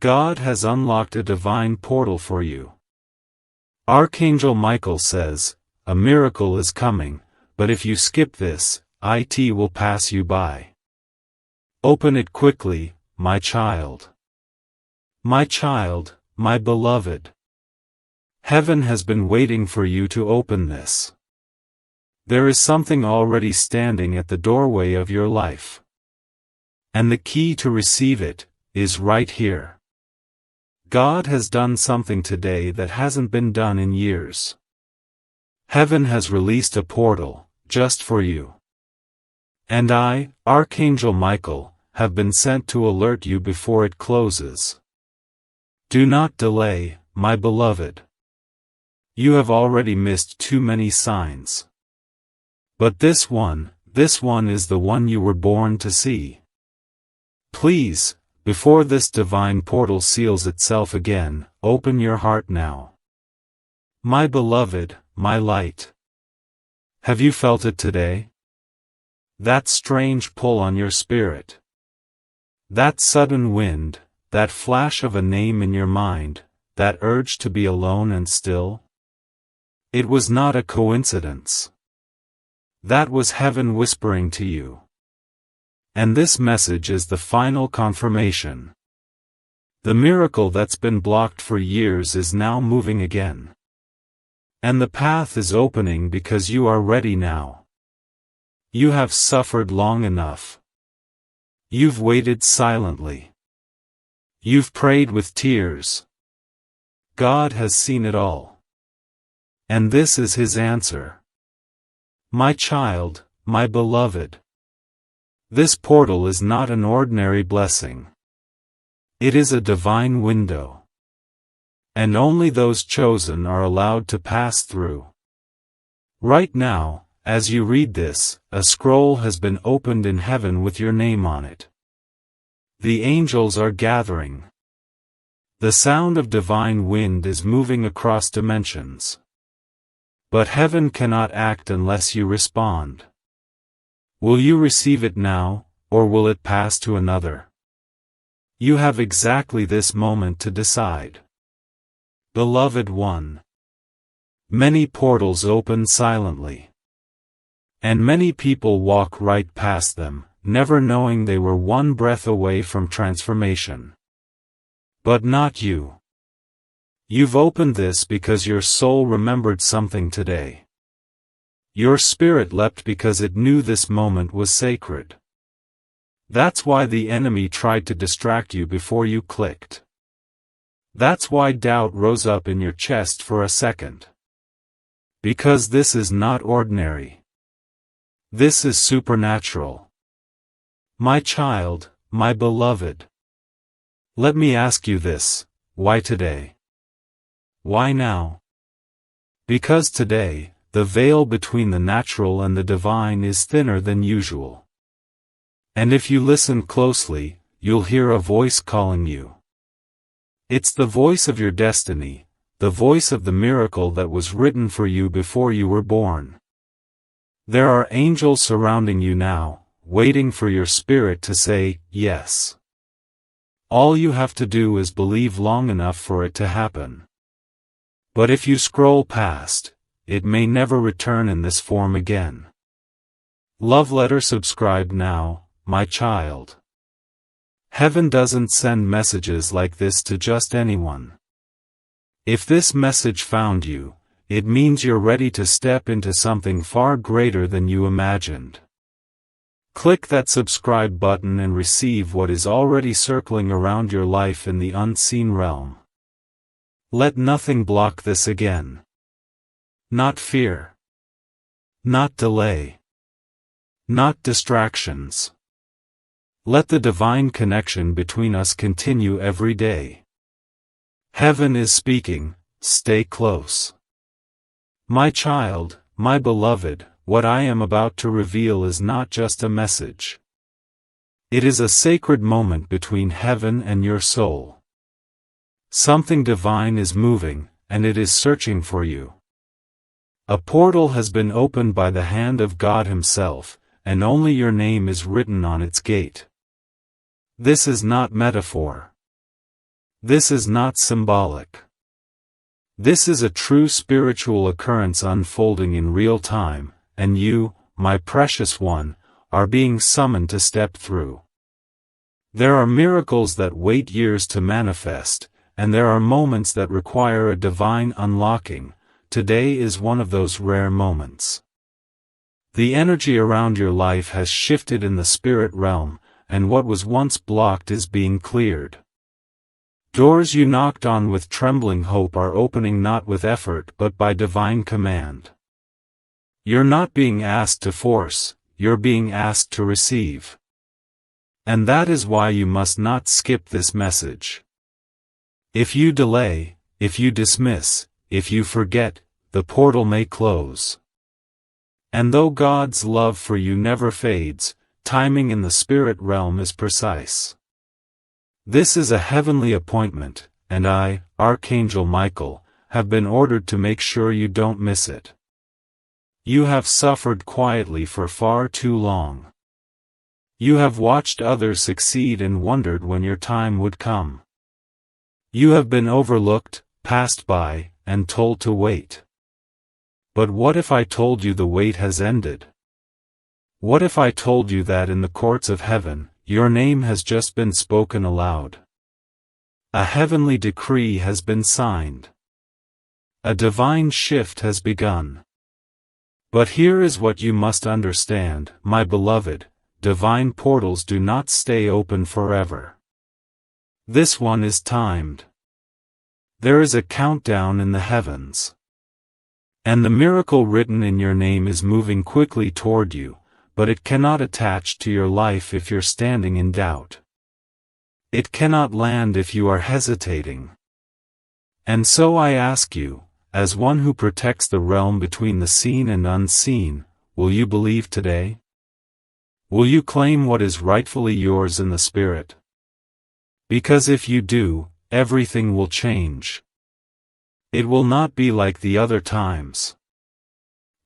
God has unlocked a divine portal for you. Archangel Michael says, a miracle is coming, but if you skip this, it will pass you by. Open it quickly, my child. My child, my beloved. Heaven has been waiting for you to open this. There is something already standing at the doorway of your life. And the key to receive it is right here. God has done something today that hasn't been done in years. Heaven has released a portal, just for you. And I, Archangel Michael, have been sent to alert you before it closes. Do not delay, my beloved. You have already missed too many signs. But this one is the one you were born to see. Please, before this divine portal seals itself again, open your heart now. My beloved, my light. Have you felt it today? That strange pull on your spirit. That sudden wind, that flash of a name in your mind, that urge to be alone and still? It was not a coincidence. That was heaven whispering to you. And this message is the final confirmation. The miracle that's been blocked for years is now moving again. And the path is opening because you are ready now. You have suffered long enough. You've waited silently. You've prayed with tears. God has seen it all. And this is His answer. My child, my beloved. This portal is not an ordinary blessing. It is a divine window. And only those chosen are allowed to pass through. Right now, as you read this, a scroll has been opened in heaven with your name on it. The angels are gathering. The sound of divine wind is moving across dimensions. But heaven cannot act unless you respond. Will you receive it now, or will it pass to another? You have exactly this moment to decide. Beloved one. Many portals open silently. And many people walk right past them, never knowing they were one breath away from transformation. But not you. You've opened this because your soul remembered something today. Your spirit leapt because it knew this moment was sacred. That's why the enemy tried to distract you before you clicked. That's why doubt rose up in your chest for a second. Because this is not ordinary. This is supernatural. My child, my beloved. Let me ask you this, why today? Why now? Because today, the veil between the natural and the divine is thinner than usual. And if you listen closely, you'll hear a voice calling you. It's the voice of your destiny, the voice of the miracle that was written for you before you were born. There are angels surrounding you now, waiting for your spirit to say, yes. All you have to do is believe long enough for it to happen. But if you scroll past, it may never return in this form again. Love letter subscribe now, my child. Heaven doesn't send messages like this to just anyone. If this message found you, it means you're ready to step into something far greater than you imagined. Click that subscribe button and receive what is already circling around your life in the unseen realm. Let nothing block this again. Not fear. Not delay. Not distractions. Let the divine connection between us continue every day. Heaven is speaking, stay close. My child, my beloved, what I am about to reveal is not just a message. It is a sacred moment between heaven and your soul. Something divine is moving, and it is searching for you. A portal has been opened by the hand of God Himself, and only your name is written on its gate. This is not metaphor. This is not symbolic. This is a true spiritual occurrence unfolding in real time, and you, my precious one, are being summoned to step through. There are miracles that wait years to manifest, and there are moments that require a divine unlocking. Today is one of those rare moments. The energy around your life has shifted in the spirit realm, and what was once blocked is being cleared. Doors you knocked on with trembling hope are opening not with effort but by divine command. You're not being asked to force, you're being asked to receive. And that is why you must not skip this message. If you delay, if you dismiss, if you forget, the portal may close. And though God's love for you never fades, timing in the spirit realm is precise. This is a heavenly appointment, and I, Archangel Michael, have been ordered to make sure you don't miss it. You have suffered quietly for far too long. You have watched others succeed and wondered when your time would come. You have been overlooked, passed by, and told to wait. But what if I told you the wait has ended? What if I told you that in the courts of heaven, your name has just been spoken aloud? A heavenly decree has been signed. A divine shift has begun. But here is what you must understand, my beloved. Divine portals do not stay open forever. This one is timed. There is a countdown in the heavens. And the miracle written in your name is moving quickly toward you, but it cannot attach to your life if you're standing in doubt. It cannot land if you are hesitating. And so I ask you, as one who protects the realm between the seen and unseen, will you believe today? Will you claim what is rightfully yours in the Spirit? Because if you do, everything will change. It will not be like the other times.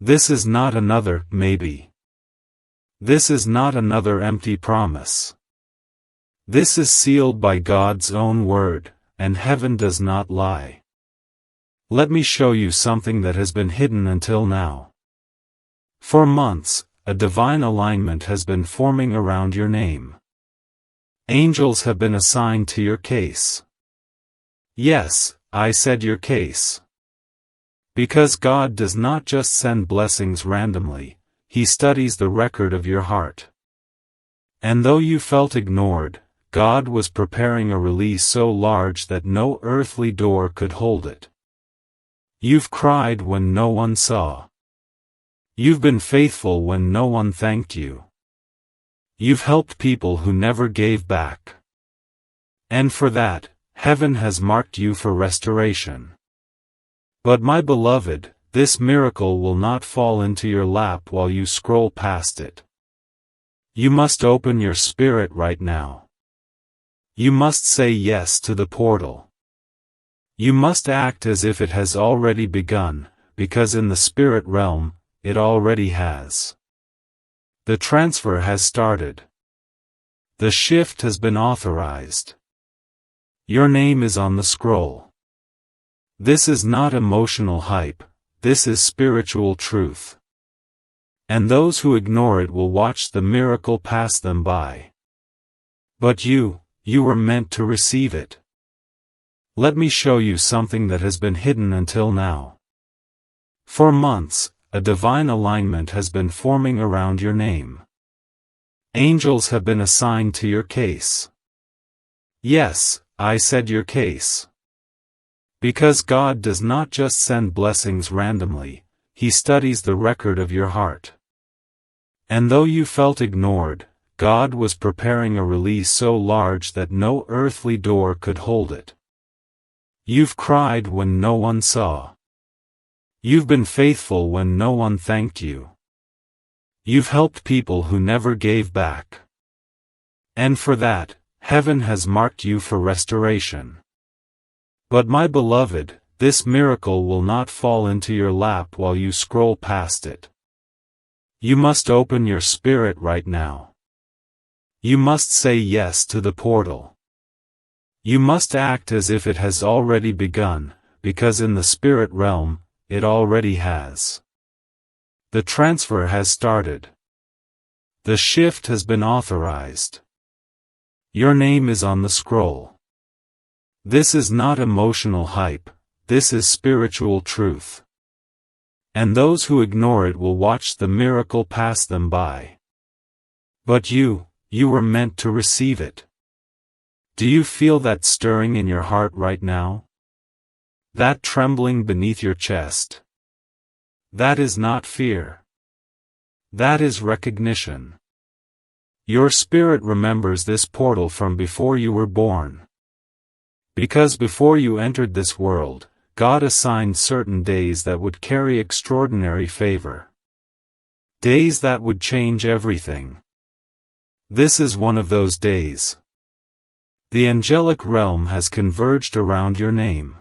This is not another maybe. This is not another empty promise. This is sealed by God's own word, and heaven does not lie. Let me show you something that has been hidden until now. For months, a divine alignment has been forming around your name. Angels have been assigned to your case. Yes, I said your case. Because God does not just send blessings randomly, He studies the record of your heart. And though you felt ignored, God was preparing a release so large that no earthly door could hold it. You've cried when no one saw. You've been faithful when no one thanked you. You've helped people who never gave back. And for that, heaven has marked you for restoration. But my beloved, this miracle will not fall into your lap while you scroll past it. You must open your spirit right now. You must say yes to the portal. You must act as if it has already begun, because in the spirit realm, it already has. The transfer has started. The shift has been authorized. Your name is on the scroll. This is not emotional hype, this is spiritual truth. And those who ignore it will watch the miracle pass them by. But you were meant to receive it. Let me show you something that has been hidden until now. For months, a divine alignment has been forming around your name. Angels have been assigned to your case. Yes, I said your case. Because God does not just send blessings randomly, He studies the record of your heart. And though you felt ignored, God was preparing a release so large that no earthly door could hold it. You've cried when no one saw. You've been faithful when no one thanked you. You've helped people who never gave back. And for that, heaven has marked you for restoration. But my beloved, this miracle will not fall into your lap while you scroll past it. You must open your spirit right now. You must say yes to the portal. You must act as if it has already begun, because in the spirit realm, it already has. The transfer has started. The shift has been authorized. Your name is on the scroll. This is not emotional hype, this is spiritual truth. And those who ignore it will watch the miracle pass them by. But you were meant to receive it. Do you feel that stirring in your heart right now? That trembling beneath your chest? That is not fear. That is recognition. Your spirit remembers this portal from before you were born. Because before you entered this world, God assigned certain days that would carry extraordinary favor. Days that would change everything. This is one of those days. The angelic realm has converged around your name.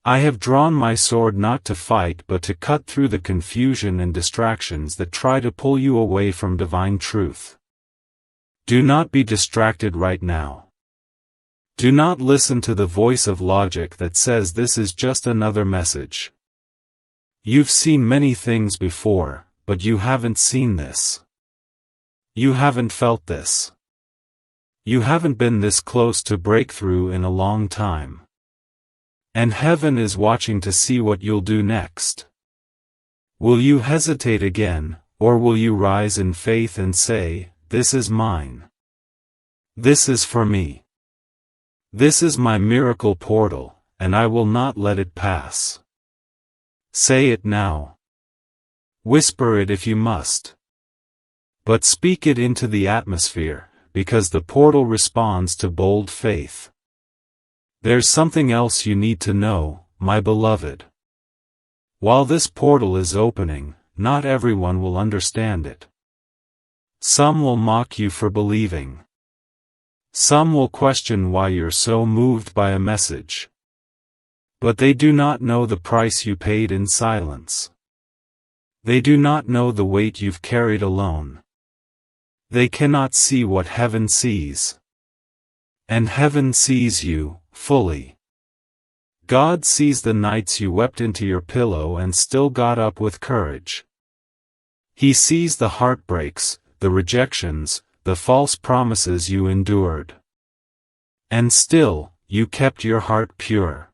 I have drawn my sword not to fight but to cut through the confusion and distractions that try to pull you away from divine truth. Do not be distracted right now. Do not listen to the voice of logic that says this is just another message. You've seen many things before, but you haven't seen this. You haven't felt this. You haven't been this close to breakthrough in a long time. And heaven is watching to see what you'll do next. Will you hesitate again, or will you rise in faith and say, "This is mine. This is for me. This is my miracle portal, and I will not let it pass." Say it now. Whisper it if you must. But speak it into the atmosphere, because the portal responds to bold faith. There's something else you need to know, my beloved. While this portal is opening, not everyone will understand it. Some will mock you for believing. Some will question why you're so moved by a message. But they do not know the price you paid in silence. They do not know the weight you've carried alone. They cannot see what heaven sees. And heaven sees you, fully. God sees the nights you wept into your pillow and still got up with courage. He sees the heartbreaks, the rejections, the false promises you endured. And still, you kept your heart pure.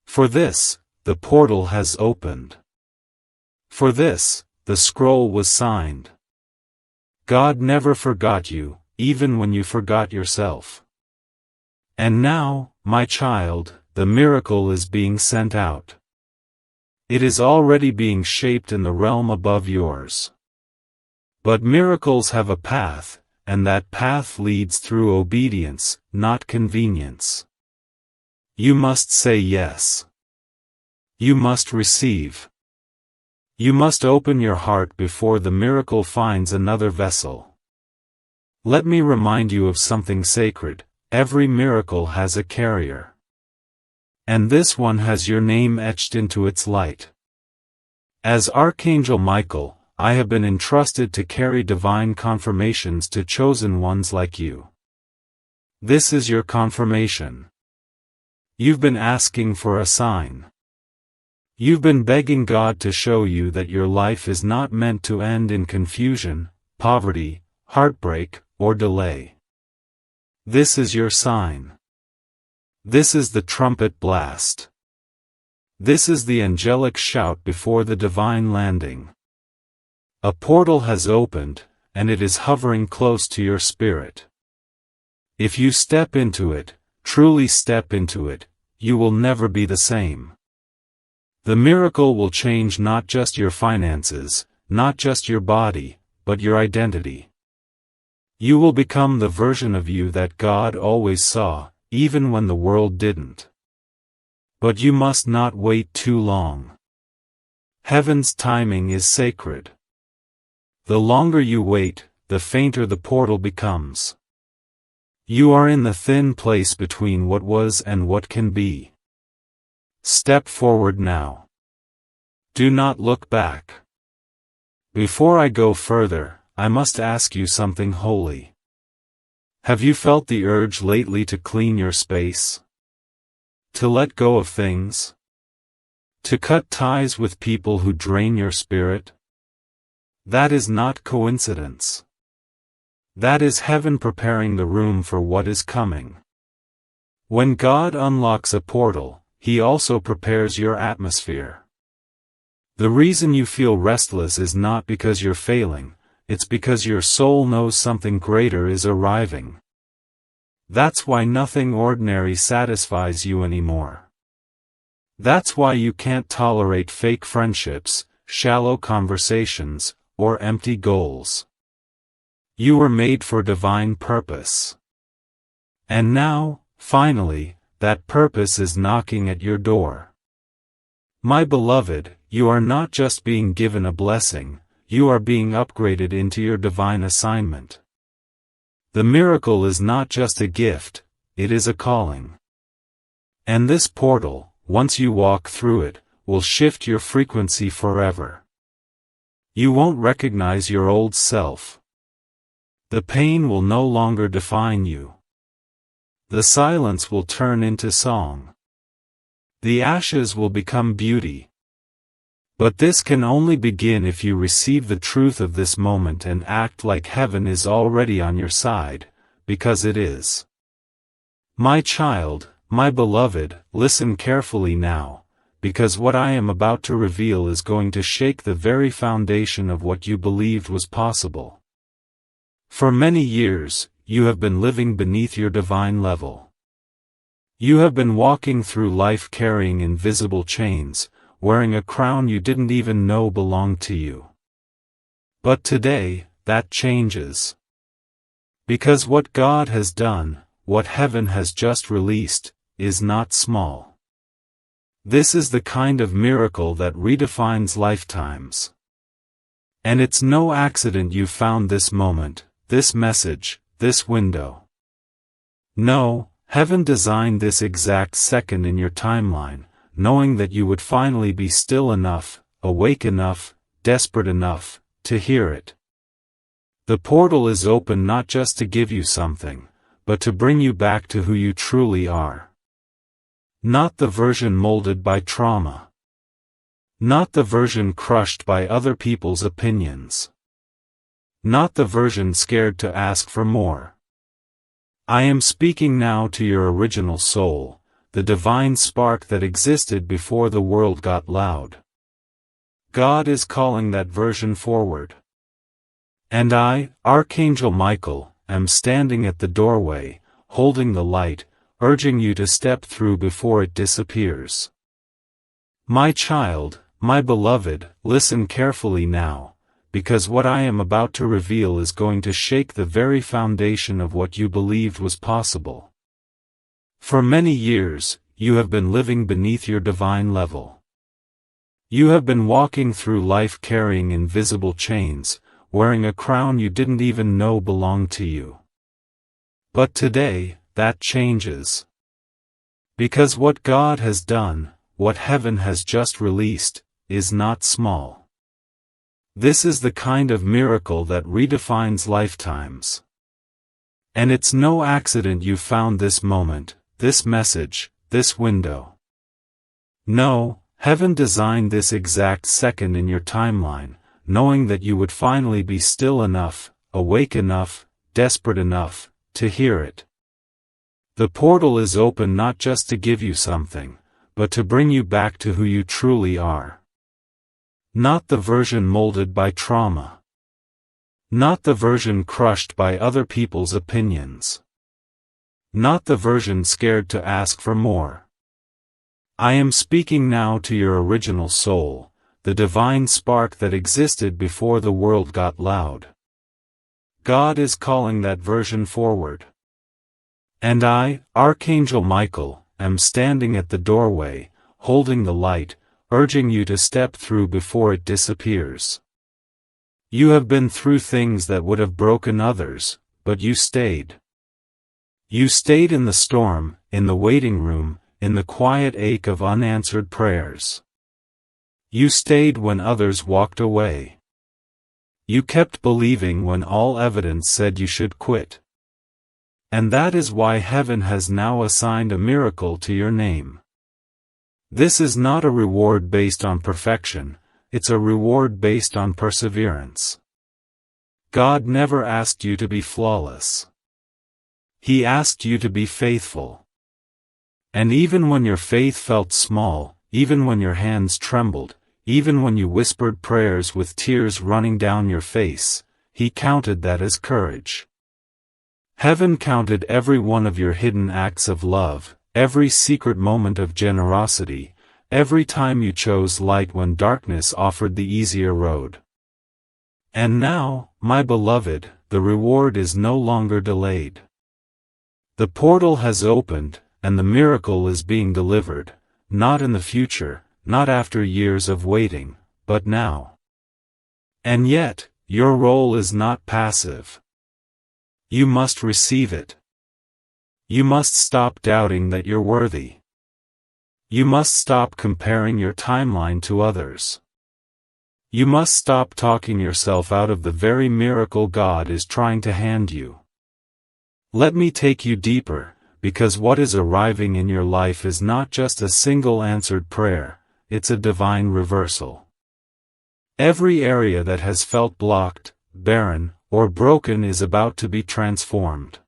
For this, the portal has opened. For this, the scroll was signed. God never forgot you, even when you forgot yourself. And now, my child, the miracle is being sent out. It is already being shaped in the realm above yours. But miracles have a path, and that path leads through obedience, not convenience. You must say yes. You must receive. You must open your heart before the miracle finds another vessel. Let me remind you of something sacred. Every miracle has a carrier. And this one has your name etched into its light. As Archangel Michael, I have been entrusted to carry divine confirmations to chosen ones like you. This is your confirmation. You've been asking for a sign. You've been begging God to show you that your life is not meant to end in confusion, poverty, heartbreak, or delay. This is your sign. This is the trumpet blast. This is the angelic shout before the divine landing. A portal has opened, and it is hovering close to your spirit. If you step into it, truly step into it, you will never be the same. The miracle will change not just your finances, not just your body, but your identity. You will become the version of you that God always saw, even when the world didn't. But you must not wait too long. Heaven's timing is sacred. The longer you wait, the fainter the portal becomes. You are in the thin place between what was and what can be. Step forward now. Do not look back. Before I go further, I must ask you something holy. Have you felt the urge lately to clean your space? To let go of things? To cut ties with people who drain your spirit? That is not coincidence. That is heaven preparing the room for what is coming. When God unlocks a portal, He also prepares your atmosphere. The reason you feel restless is not because you're failing, it's because your soul knows something greater is arriving. That's why nothing ordinary satisfies you anymore. That's why you can't tolerate fake friendships, shallow conversations, or empty goals. You were made for divine purpose. And now, finally, that purpose is knocking at your door. My beloved, you are not just being given a blessing, you are being upgraded into your divine assignment. The miracle is not just a gift, it is a calling. And this portal, once you walk through it, will shift your frequency forever. You won't recognize your old self. The pain will no longer define you. The silence will turn into song. The ashes will become beauty. But this can only begin if you receive the truth of this moment and act like heaven is already on your side, because it is. My child, my beloved, listen carefully now, because what I am about to reveal is going to shake the very foundation of what you believed was possible. For many years, you have been living beneath your divine level. You have been walking through life carrying invisible chains, wearing a crown you didn't even know belonged to you. But today, that changes. Because what God has done, what heaven has just released, is not small. This is the kind of miracle that redefines lifetimes. And it's no accident you found this moment, this message, this window. No, heaven designed this exact second in your timeline, knowing that you would finally be still enough, awake enough, desperate enough, to hear it. The portal is open not just to give you something, but to bring you back to who you truly are. Not the version molded by trauma. Not the version crushed by other people's opinions. Not the version scared to ask for more. I am speaking now to your original soul, the divine spark that existed before the world got loud. God is calling that version forward. And I, Archangel Michael, am standing at the doorway, holding the light, urging you to step through before it disappears. My child, my beloved, listen carefully now, because what I am about to reveal is going to shake the very foundation of what you believed was possible. For many years, you have been living beneath your divine level. You have been walking through life carrying invisible chains, wearing a crown you didn't even know belonged to you. But today, that changes. Because what God has done, what heaven has just released, is not small. This is the kind of miracle that redefines lifetimes. And it's no accident you found this moment, this message, this window. No, heaven designed this exact second in your timeline, knowing that you would finally be still enough, awake enough, desperate enough, to hear it. The portal is open not just to give you something, but to bring you back to who you truly are. Not the version molded by trauma. Not the version crushed by other people's opinions. Not the version scared to ask for more. I am speaking now to your original soul, the divine spark that existed before the world got loud. God is calling that version forward. And I, Archangel Michael, am standing at the doorway, holding the light, urging you to step through before it disappears. You have been through things that would have broken others, but you stayed. You stayed in the storm, in the waiting room, in the quiet ache of unanswered prayers. You stayed when others walked away. You kept believing when all evidence said you should quit. And that is why heaven has now assigned a miracle to your name. This is not a reward based on perfection, it's a reward based on perseverance. God never asked you to be flawless. He asked you to be faithful. And even when your faith felt small, even when your hands trembled, even when you whispered prayers with tears running down your face, He counted that as courage. Heaven counted every one of your hidden acts of love, every secret moment of generosity, every time you chose light when darkness offered the easier road. And now, my beloved, the reward is no longer delayed. The portal has opened, and the miracle is being delivered, not in the future, not after years of waiting, but now. And yet, your role is not passive. You must receive it. You must stop doubting that you're worthy. You must stop comparing your timeline to others. You must stop talking yourself out of the very miracle God is trying to hand you. Let me take you deeper, because what is arriving in your life is not just a single answered prayer, it's a divine reversal. Every area that has felt blocked, barren, or broken is about to be transformed.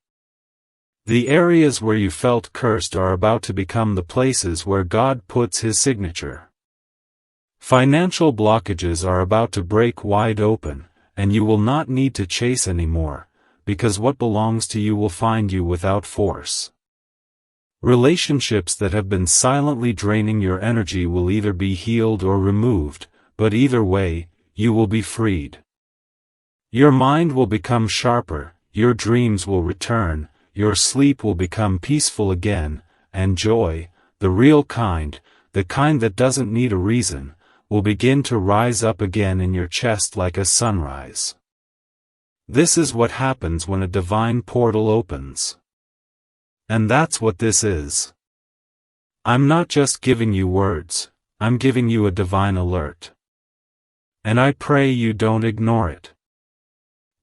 The areas where you felt cursed are about to become the places where God puts His signature. Financial blockages are about to break wide open, and you will not need to chase anymore, because what belongs to you will find you without force. Relationships that have been silently draining your energy will either be healed or removed, but either way, you will be freed. Your mind will become sharper, your dreams will return, your sleep will become peaceful again, and joy, the real kind, the kind that doesn't need a reason, will begin to rise up again in your chest like a sunrise. This is what happens when a divine portal opens. And that's what this is. I'm not just giving you words, I'm giving you a divine alert. And I pray you don't ignore it.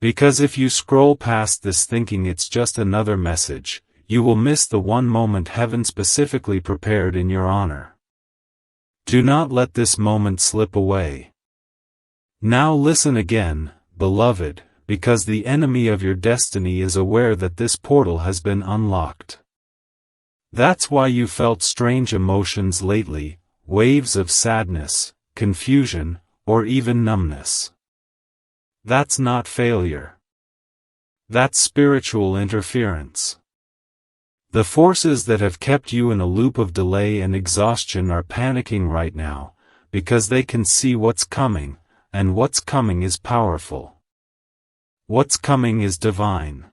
Because if you scroll past this thinking it's just another message, you will miss the one moment heaven specifically prepared in your honor. Do not let this moment slip away. Now listen again, beloved, because the enemy of your destiny is aware that this portal has been unlocked. That's why you felt strange emotions lately, waves of sadness, confusion, or even numbness. That's not failure. That's spiritual interference. The forces that have kept you in a loop of delay and exhaustion are panicking right now, because they can see what's coming, and what's coming is powerful. What's coming is divine.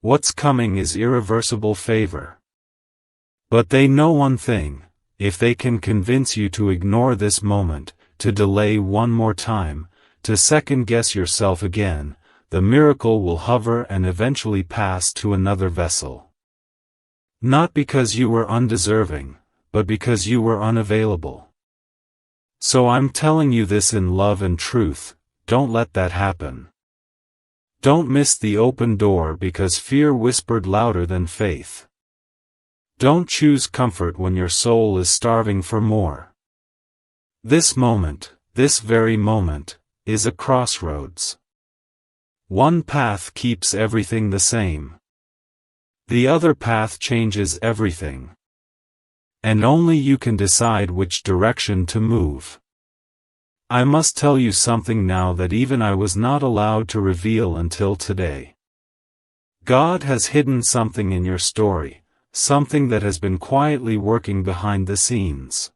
What's coming is irreversible favor. But they know one thing: if they can convince you to ignore this moment, to delay one more time, to second-guess yourself again, the miracle will hover and eventually pass to another vessel. Not because you were undeserving, but because you were unavailable. So I'm telling you this in love and truth, don't let that happen. Don't miss the open door because fear whispered louder than faith. Don't choose comfort when your soul is starving for more. This moment, this very moment, is a crossroads. One path keeps everything the same. The other path changes everything. And only you can decide which direction to move. I must tell you something now that even I was not allowed to reveal until today. God has hidden something in your story, something that has been quietly working behind the scenes.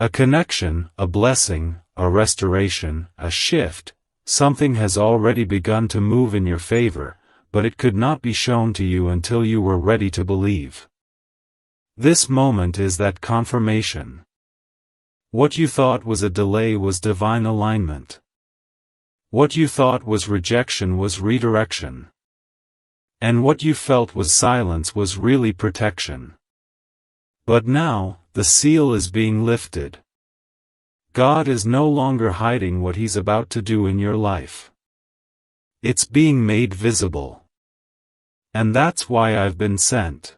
A connection, a blessing, a restoration, a shift, something has already begun to move in your favor, but it could not be shown to you until you were ready to believe. This moment is that confirmation. What you thought was a delay was divine alignment. What you thought was rejection was redirection. And what you felt was silence was really protection. But now, the seal is being lifted. God is no longer hiding what He's about to do in your life. It's being made visible. And that's why I've been sent.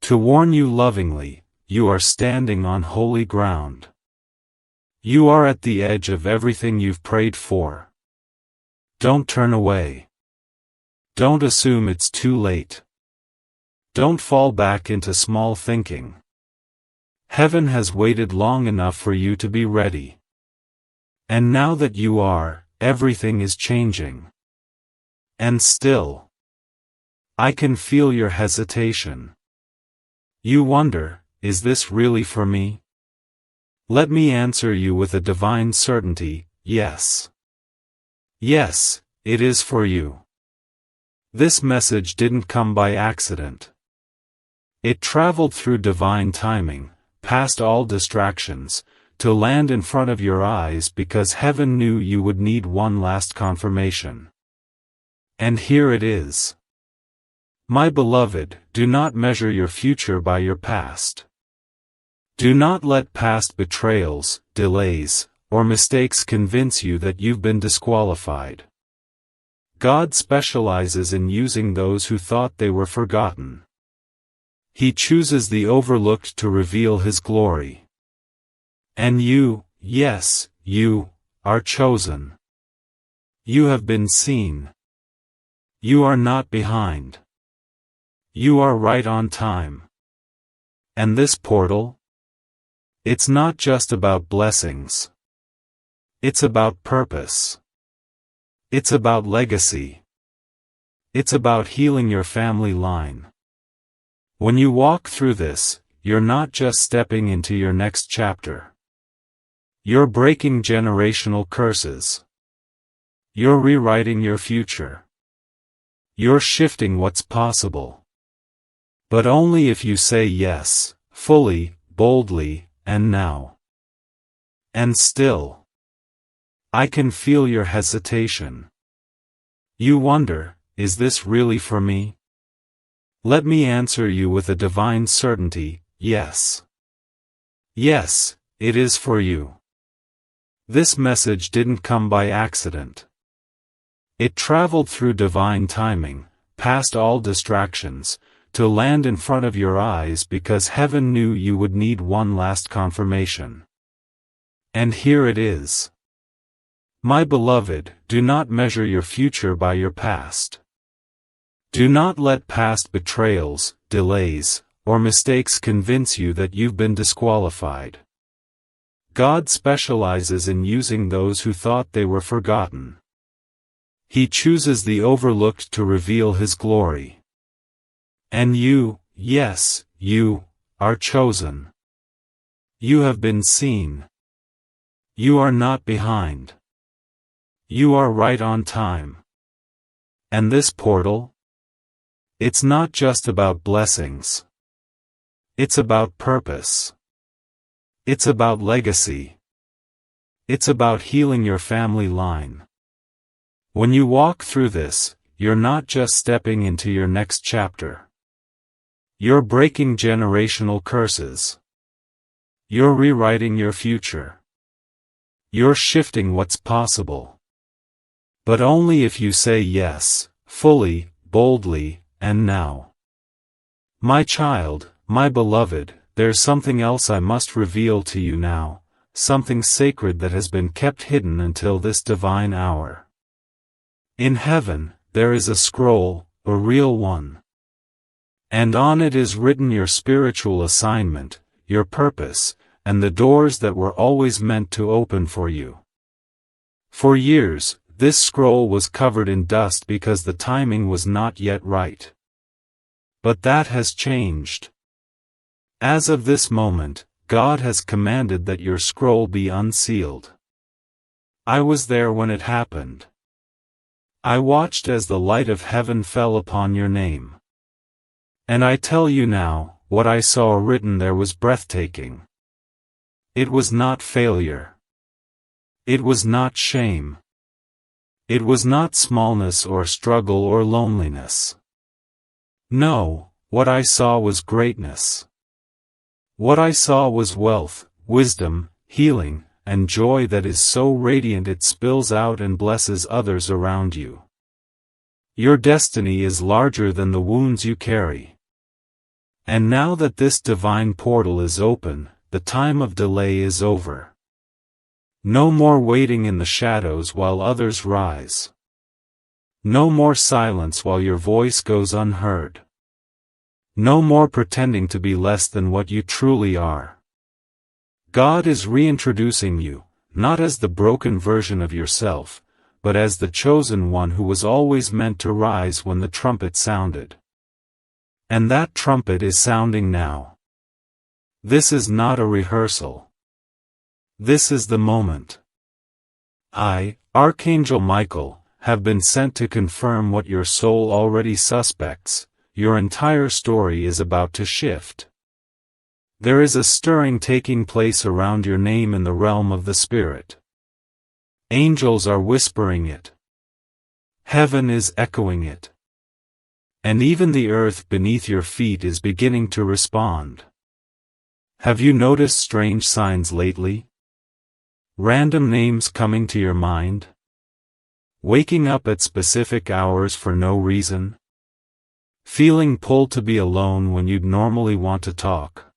To warn you lovingly, you are standing on holy ground. You are at the edge of everything you've prayed for. Don't turn away. Don't assume it's too late. Don't fall back into small thinking. Heaven has waited long enough for you to be ready. And now that you are, everything is changing. And still, I can feel your hesitation. You wonder, is this really for me? Let me answer you with a divine certainty, yes. Yes, it is for you. This message didn't come by accident. It traveled through divine timing, past all distractions, to land in front of your eyes because heaven knew you would need one last confirmation. And here it is. My beloved, do not measure your future by your past. Do not let past betrayals, delays, or mistakes convince you that you've been disqualified. God specializes in using those who thought they were forgotten. He chooses the overlooked to reveal His glory. And you, yes, you, are chosen. You have been seen. You are not behind. You are right on time. And this portal? It's not just about blessings. It's about purpose. It's about legacy. It's about healing your family line. When you walk through this, you're not just stepping into your next chapter. You're breaking generational curses. You're rewriting your future. You're shifting what's possible. But only if you say yes, fully, boldly, and now. And still, I can feel your hesitation. You wonder, is this really for me? Let me answer you with a divine certainty, yes. Yes, it is for you. This message didn't come by accident. It traveled through divine timing, past all distractions, to land in front of your eyes because heaven knew you would need one last confirmation. And here it is. My beloved, do not measure your future by your past. Do not let past betrayals, delays, or mistakes convince you that you've been disqualified. God specializes in using those who thought they were forgotten. He chooses the overlooked to reveal His glory. And you, yes, you, are chosen. You have been seen. You are not behind. You are right on time. And this portal? It's not just about blessings. It's about purpose. It's about legacy. It's about healing your family line. When you walk through this, you're not just stepping into your next chapter. You're breaking generational curses. You're rewriting your future. You're shifting what's possible. But only if you say yes, fully, boldly, and now. My child, my beloved, there's something else I must reveal to you now, something sacred that has been kept hidden until this divine hour. In heaven, there is a scroll, a real one. And on it is written your spiritual assignment, your purpose, and the doors that were always meant to open for you. For years, this scroll was covered in dust because the timing was not yet right. But that has changed. As of this moment, God has commanded that your scroll be unsealed. I was there when it happened. I watched as the light of heaven fell upon your name. And I tell you now, what I saw written there was breathtaking. It was not failure. It was not shame. It was not smallness or struggle or loneliness. No, what I saw was greatness. What I saw was wealth, wisdom, healing, and joy that is so radiant it spills out and blesses others around you. Your destiny is larger than the wounds you carry. And now that this divine portal is open, the time of delay is over. No more waiting in the shadows while others rise. No more silence while your voice goes unheard. No more pretending to be less than what you truly are. God is reintroducing you, not as the broken version of yourself, but as the chosen one who was always meant to rise when the trumpet sounded. And that trumpet is sounding now. This is not a rehearsal. This is the moment. I, Archangel Michael, have been sent to confirm what your soul already suspects. Your entire story is about to shift. There is a stirring taking place around your name in the realm of the Spirit. Angels are whispering it. Heaven is echoing it. And even the earth beneath your feet is beginning to respond. Have you noticed strange signs lately? Random names coming to your mind? Waking up at specific hours for no reason? Feeling pulled to be alone when you'd normally want to talk?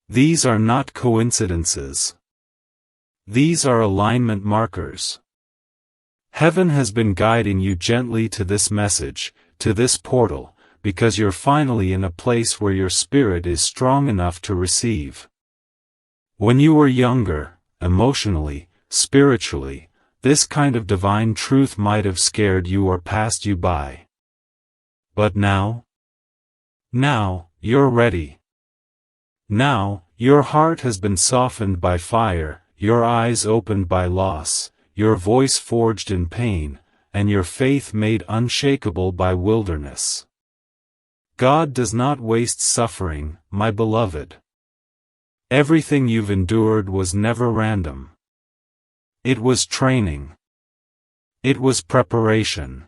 These are not coincidences. These are alignment markers. Heaven has been guiding you gently to this message, to this portal, because you're finally in a place where your spirit is strong enough to receive. When you were younger, emotionally, spiritually, this kind of divine truth might have scared you or passed you by. But now? Now, you're ready. Now, your heart has been softened by fire, your eyes opened by loss, your voice forged in pain, and your faith made unshakable by wilderness. God does not waste suffering, my beloved. Everything you've endured was never random. It was training. It was preparation.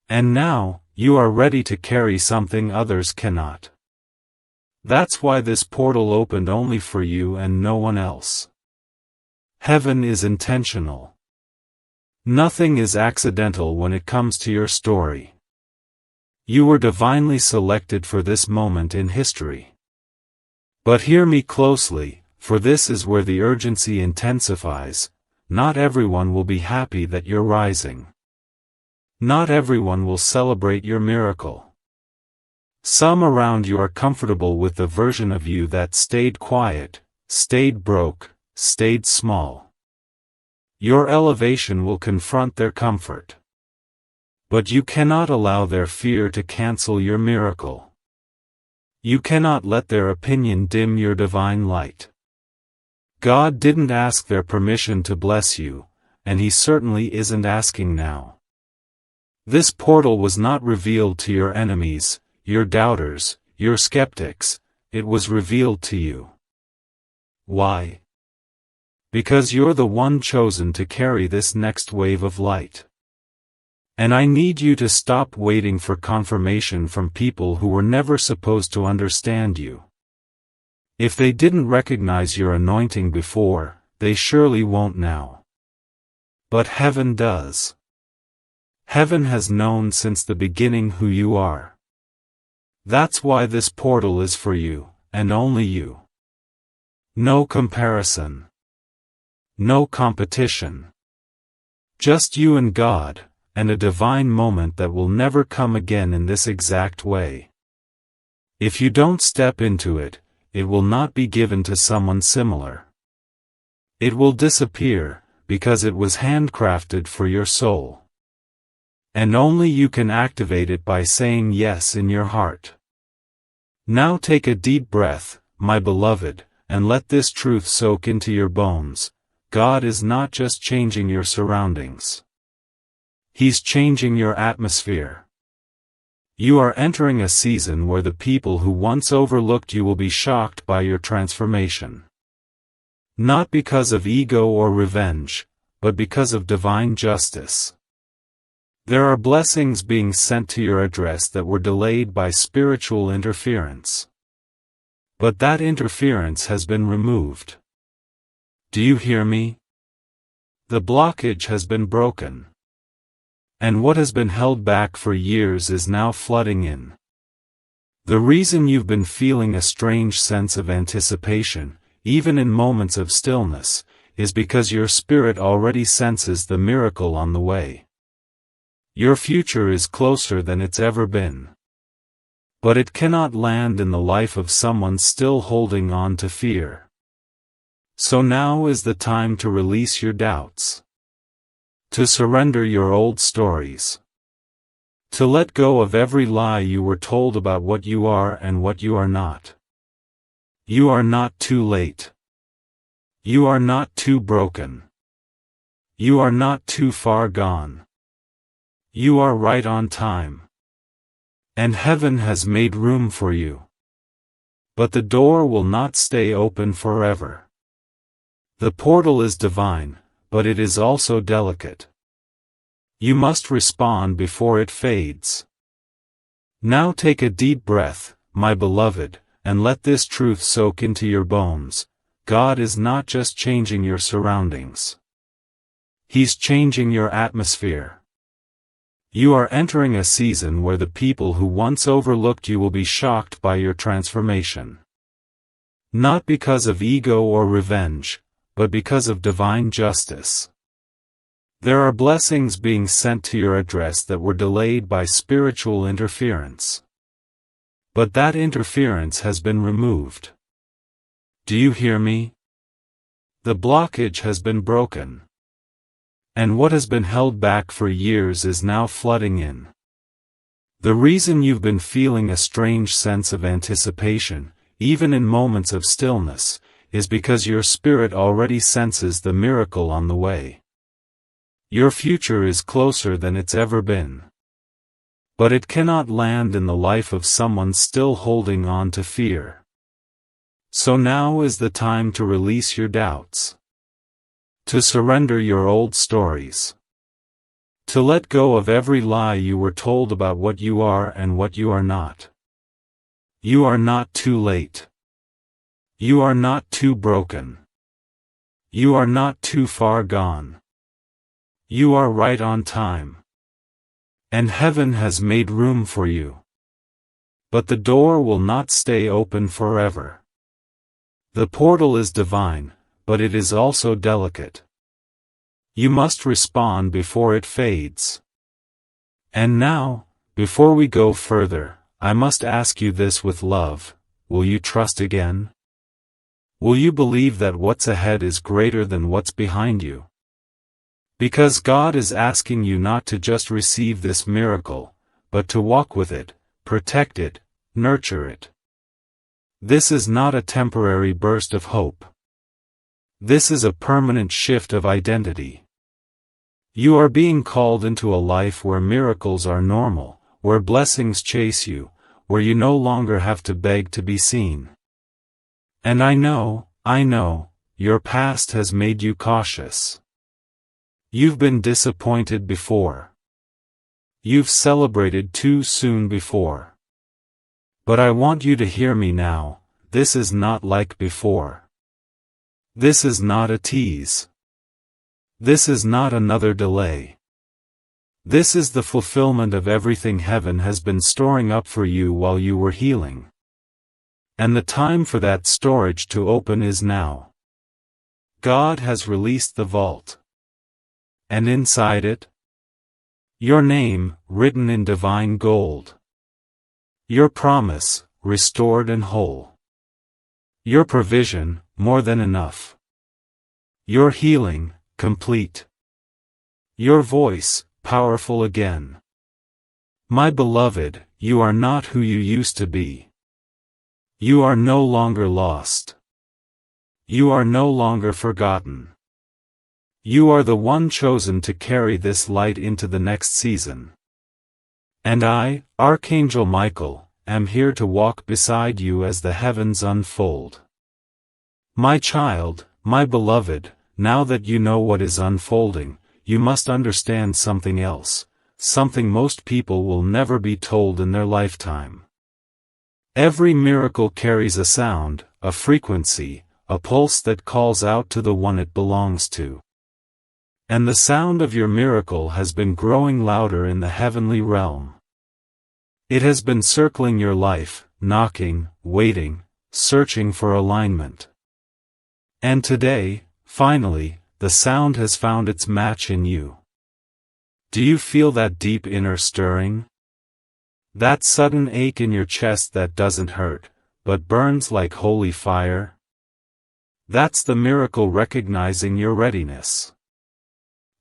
And now, you are ready to carry something others cannot. That's why this portal opened only for you and no one else. Heaven is intentional. Nothing is accidental when it comes to your story. You were divinely selected for this moment in history. But hear me closely, for this is where the urgency intensifies. Not everyone will be happy that you're rising. Not everyone will celebrate your miracle. Some around you are comfortable with the version of you that stayed quiet, stayed broke, stayed small. Your elevation will confront their comfort. But you cannot allow their fear to cancel your miracle. You cannot let their opinion dim your divine light. God didn't ask their permission to bless you, and He certainly isn't asking now. This portal was not revealed to your enemies, your doubters, your skeptics, it was revealed to you. Why? Because you're the one chosen to carry this next wave of light. And I need you to stop waiting for confirmation from people who were never supposed to understand you. If they didn't recognize your anointing before, they surely won't now. But heaven does. Heaven has known since the beginning who you are. That's why this portal is for you, and only you. No comparison. No competition. Just you and God, and a divine moment that will never come again in this exact way. If you don't step into it, it will not be given to someone similar. It will disappear, because it was handcrafted for your soul. And only you can activate it by saying yes in your heart. Now take a deep breath, my beloved, and let this truth soak into your bones. God is not just changing your surroundings. He's changing your atmosphere. You are entering a season where the people who once overlooked you will be shocked by your transformation. Not because of ego or revenge, but because of divine justice. There are blessings being sent to your address that were delayed by spiritual interference. But that interference has been removed. Do you hear me? The blockage has been broken. And what has been held back for years is now flooding in. The reason you've been feeling a strange sense of anticipation, even in moments of stillness, is because your spirit already senses the miracle on the way. Your future is closer than it's ever been. But it cannot land in the life of someone still holding on to fear. So now is the time to release your doubts. To surrender your old stories. To let go of every lie you were told about what you are and what you are not. You are not too late. You are not too broken. You are not too far gone. You are right on time. And heaven has made room for you. But the door will not stay open forever. The portal is divine, but it is also delicate. You must respond before it fades. Now take a deep breath, my beloved, and let this truth soak into your bones. God is not just changing your surroundings. He's changing your atmosphere. You are entering a season where the people who once overlooked you will be shocked by your transformation. Not because of ego or revenge, but because of divine justice. There are blessings being sent to your address that were delayed by spiritual interference. But that interference has been removed. Do you hear me? The blockage has been broken. And what has been held back for years is now flooding in. The reason you've been feeling a strange sense of anticipation, even in moments of stillness, is because your spirit already senses the miracle on the way. Your future is closer than it's ever been. But it cannot land in the life of someone still holding on to fear. So now is the time to release your doubts. To surrender your old stories. To let go of every lie you were told about what you are and what you are not. You are not too late. You are not too broken. You are not too far gone. You are right on time. And heaven has made room for you. But the door will not stay open forever. The portal is divine, but it is also delicate. You must respond before it fades. And now, before we go further, I must ask you this with love: will you trust again? Will you believe that what's ahead is greater than what's behind you? Because God is asking you not to just receive this miracle, but to walk with it, protect it, nurture it. This is not a temporary burst of hope. This is a permanent shift of identity. You are being called into a life where miracles are normal, where blessings chase you, where you no longer have to beg to be seen. And I know, your past has made you cautious. You've been disappointed before. You've celebrated too soon before. But I want you to hear me now: this is not like before. This is not a tease. This is not another delay. This is the fulfillment of everything heaven has been storing up for you while you were healing. And the time for that storage to open is now. God has released the vault. And inside it, your name, written in divine gold. Your promise, restored and whole. Your provision, more than enough. Your healing, complete. Your voice, powerful again. My beloved, you are not who you used to be. You are no longer lost. You are no longer forgotten. You are the one chosen to carry this light into the next season. And I, Archangel Michael, am here to walk beside you as the heavens unfold. My child, my beloved, now that you know what is unfolding, you must understand something else, something most people will never be told in their lifetime. Every miracle carries a sound, a frequency, a pulse that calls out to the one it belongs to. And the sound of your miracle has been growing louder in the heavenly realm. It has been circling your life, knocking, waiting, searching for alignment. And today, finally, the sound has found its match in you. Do you feel that deep inner stirring? That sudden ache in your chest that doesn't hurt, but burns like holy fire? That's the miracle recognizing your readiness.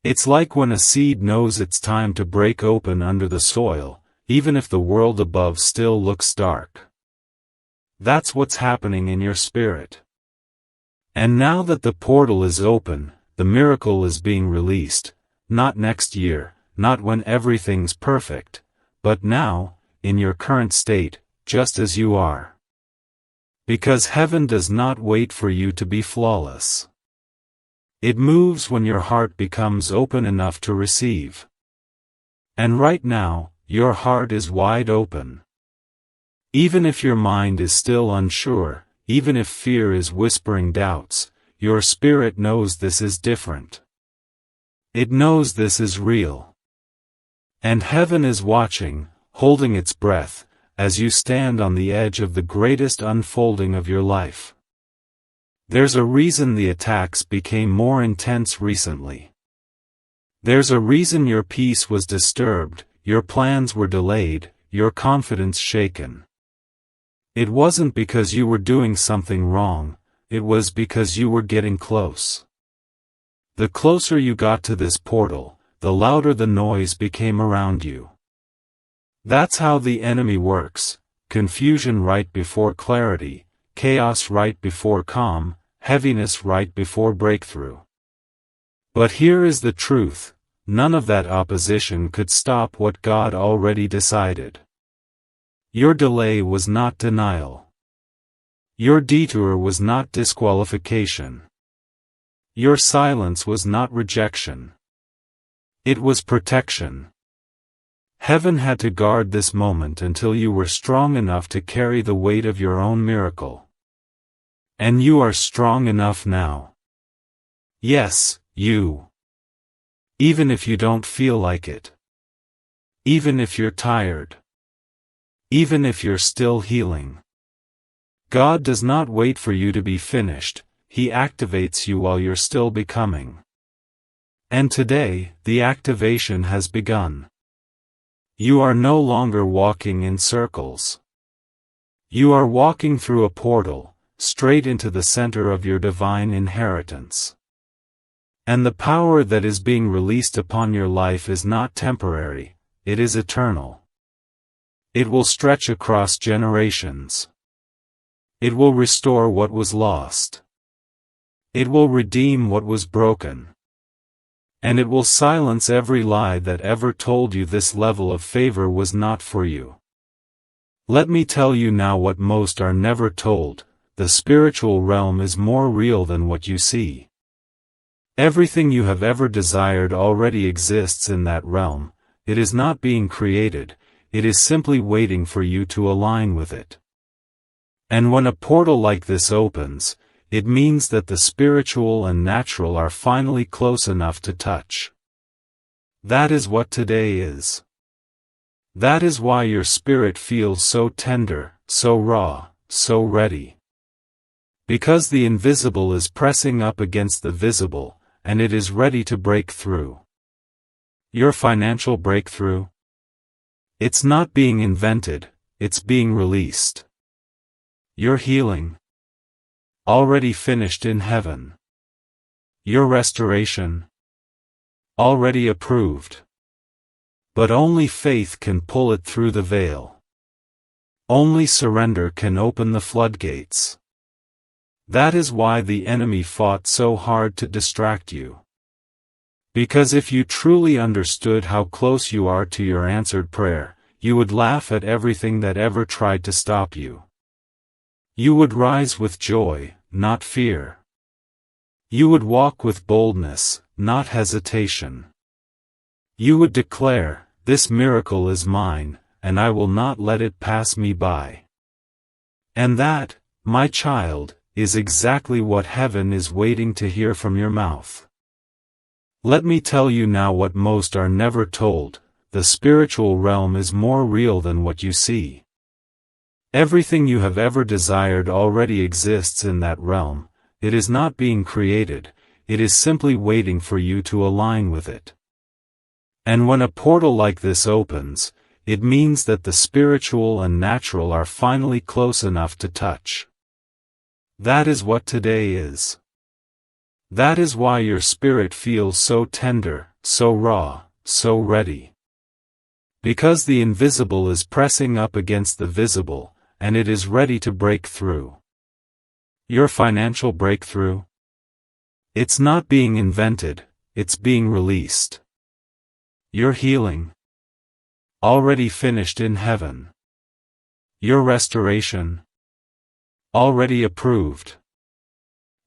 It's like when a seed knows it's time to break open under the soil, even if the world above still looks dark. That's what's happening in your spirit. And now that the portal is open, the miracle is being released, not next year, not when everything's perfect, but now, in your current state, just as you are. Because heaven does not wait for you to be flawless. It moves when your heart becomes open enough to receive. And right now, your heart is wide open. Even if your mind is still unsure, even if fear is whispering doubts, your spirit knows this is different. It knows this is real. And heaven is watching, holding its breath, as you stand on the edge of the greatest unfolding of your life. There's a reason the attacks became more intense recently. There's a reason your peace was disturbed, your plans were delayed, your confidence shaken. It wasn't because you were doing something wrong, it was because you were getting close. The closer you got to this portal, the louder the noise became around you. That's how the enemy works: confusion right before clarity, chaos right before calm, heaviness right before breakthrough. But here is the truth: none of that opposition could stop what God already decided. Your delay was not denial. Your detour was not disqualification. Your silence was not rejection. It was protection. Heaven had to guard this moment until you were strong enough to carry the weight of your own miracle. And you are strong enough now. Yes, you. Even if you don't feel like it. Even if you're tired. Even if you're still healing. God does not wait for you to be finished, He activates you while you're still becoming. And today, the activation has begun. You are no longer walking in circles. You are walking through a portal, straight into the center of your divine inheritance. And the power that is being released upon your life is not temporary, it is eternal. It will stretch across generations. It will restore what was lost. It will redeem what was broken. And it will silence every lie that ever told you this level of favor was not for you. Let me tell you now what most are never told: the spiritual realm is more real than what you see. Everything you have ever desired already exists in that realm. It is not being created, it is simply waiting for you to align with it. And when a portal like this opens, it means that the spiritual and natural are finally close enough to touch. That is what today is. That is why your spirit feels so tender, so raw, so ready. Because the invisible is pressing up against the visible, and it is ready to break through. Your financial breakthrough? It's not being invented, it's being released. Your healing? Already finished in heaven. Your restoration? Already approved. But only faith can pull it through the veil. Only surrender can open the floodgates. That is why the enemy fought so hard to distract you. Because if you truly understood how close you are to your answered prayer, you would laugh at everything that ever tried to stop you. You would rise with joy, not fear. You would walk with boldness, not hesitation. You would declare, "This miracle is mine, and I will not let it pass me by." And that, my child, is exactly what heaven is waiting to hear from your mouth. Let me tell you now what most are never told: the spiritual realm is more real than what you see. Everything you have ever desired already exists in that realm. It is not being created, it is simply waiting for you to align with it. And when a portal like this opens, it means that the spiritual and natural are finally close enough to touch. That is what today is. That is why your spirit feels so tender, so raw, so ready. Because the invisible is pressing up against the visible, and it is ready to break through. Your financial breakthrough? It's not being invented, it's being released. Your healing? Already finished in heaven. Your restoration? Already approved.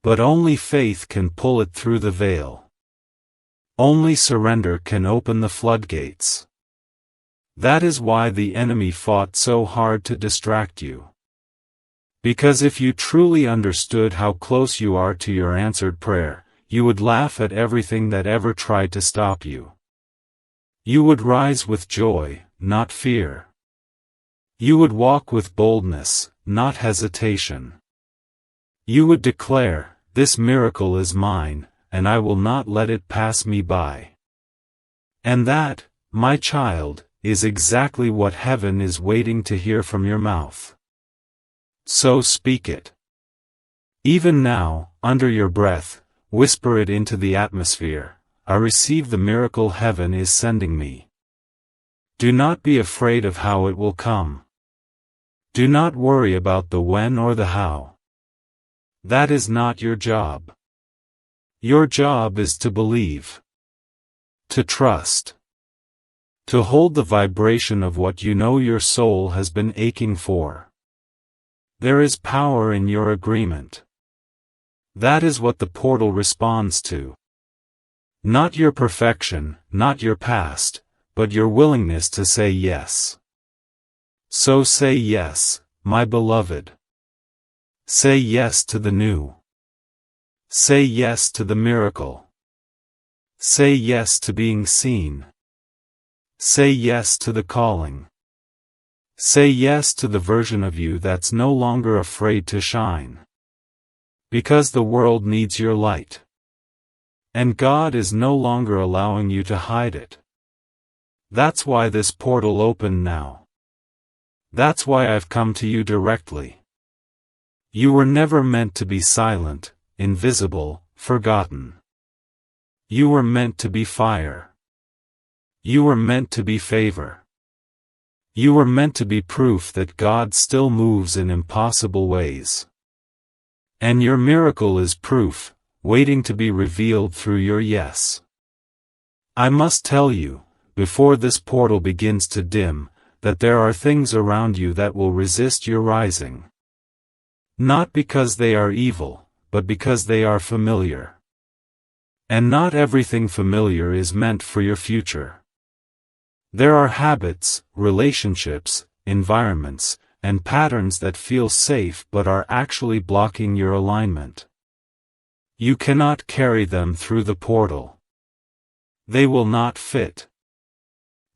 But only faith can pull it through the veil. Only surrender can open the floodgates. That is why the enemy fought so hard to distract you. Because if you truly understood how close you are to your answered prayer, you would laugh at everything that ever tried to stop you. You would rise with joy, not fear. You would walk with boldness, not hesitation. You would declare, "This miracle is mine, and I will not let it pass me by." And that, my child, is exactly what heaven is waiting to hear from your mouth. So speak it. Even now, under your breath, whisper it into the atmosphere: "I receive the miracle heaven is sending me." Do not be afraid of how it will come. Do not worry about the when or the how. That is not your job. Your job is to believe. To trust. To hold the vibration of what you know your soul has been aching for. There is power in your agreement. That is what the portal responds to. Not your perfection, not your past, but your willingness to say yes. So say yes, my beloved. Say yes to the new. Say yes to the miracle. Say yes to being seen. Say yes to the calling. Say yes to the version of you that's no longer afraid to shine. Because the world needs your light. And God is no longer allowing you to hide it. That's why this portal opened now. That's why I've come to you directly. You were never meant to be silent, invisible, forgotten. You were meant to be fire. You were meant to be favor. You were meant to be proof that God still moves in impossible ways. And your miracle is proof, waiting to be revealed through your yes. I must tell you, before this portal begins to dim, that there are things around you that will resist your rising. Not because they are evil, but because they are familiar. And not everything familiar is meant for your future. There are habits, relationships, environments, and patterns that feel safe but are actually blocking your alignment. You cannot carry them through the portal. They will not fit.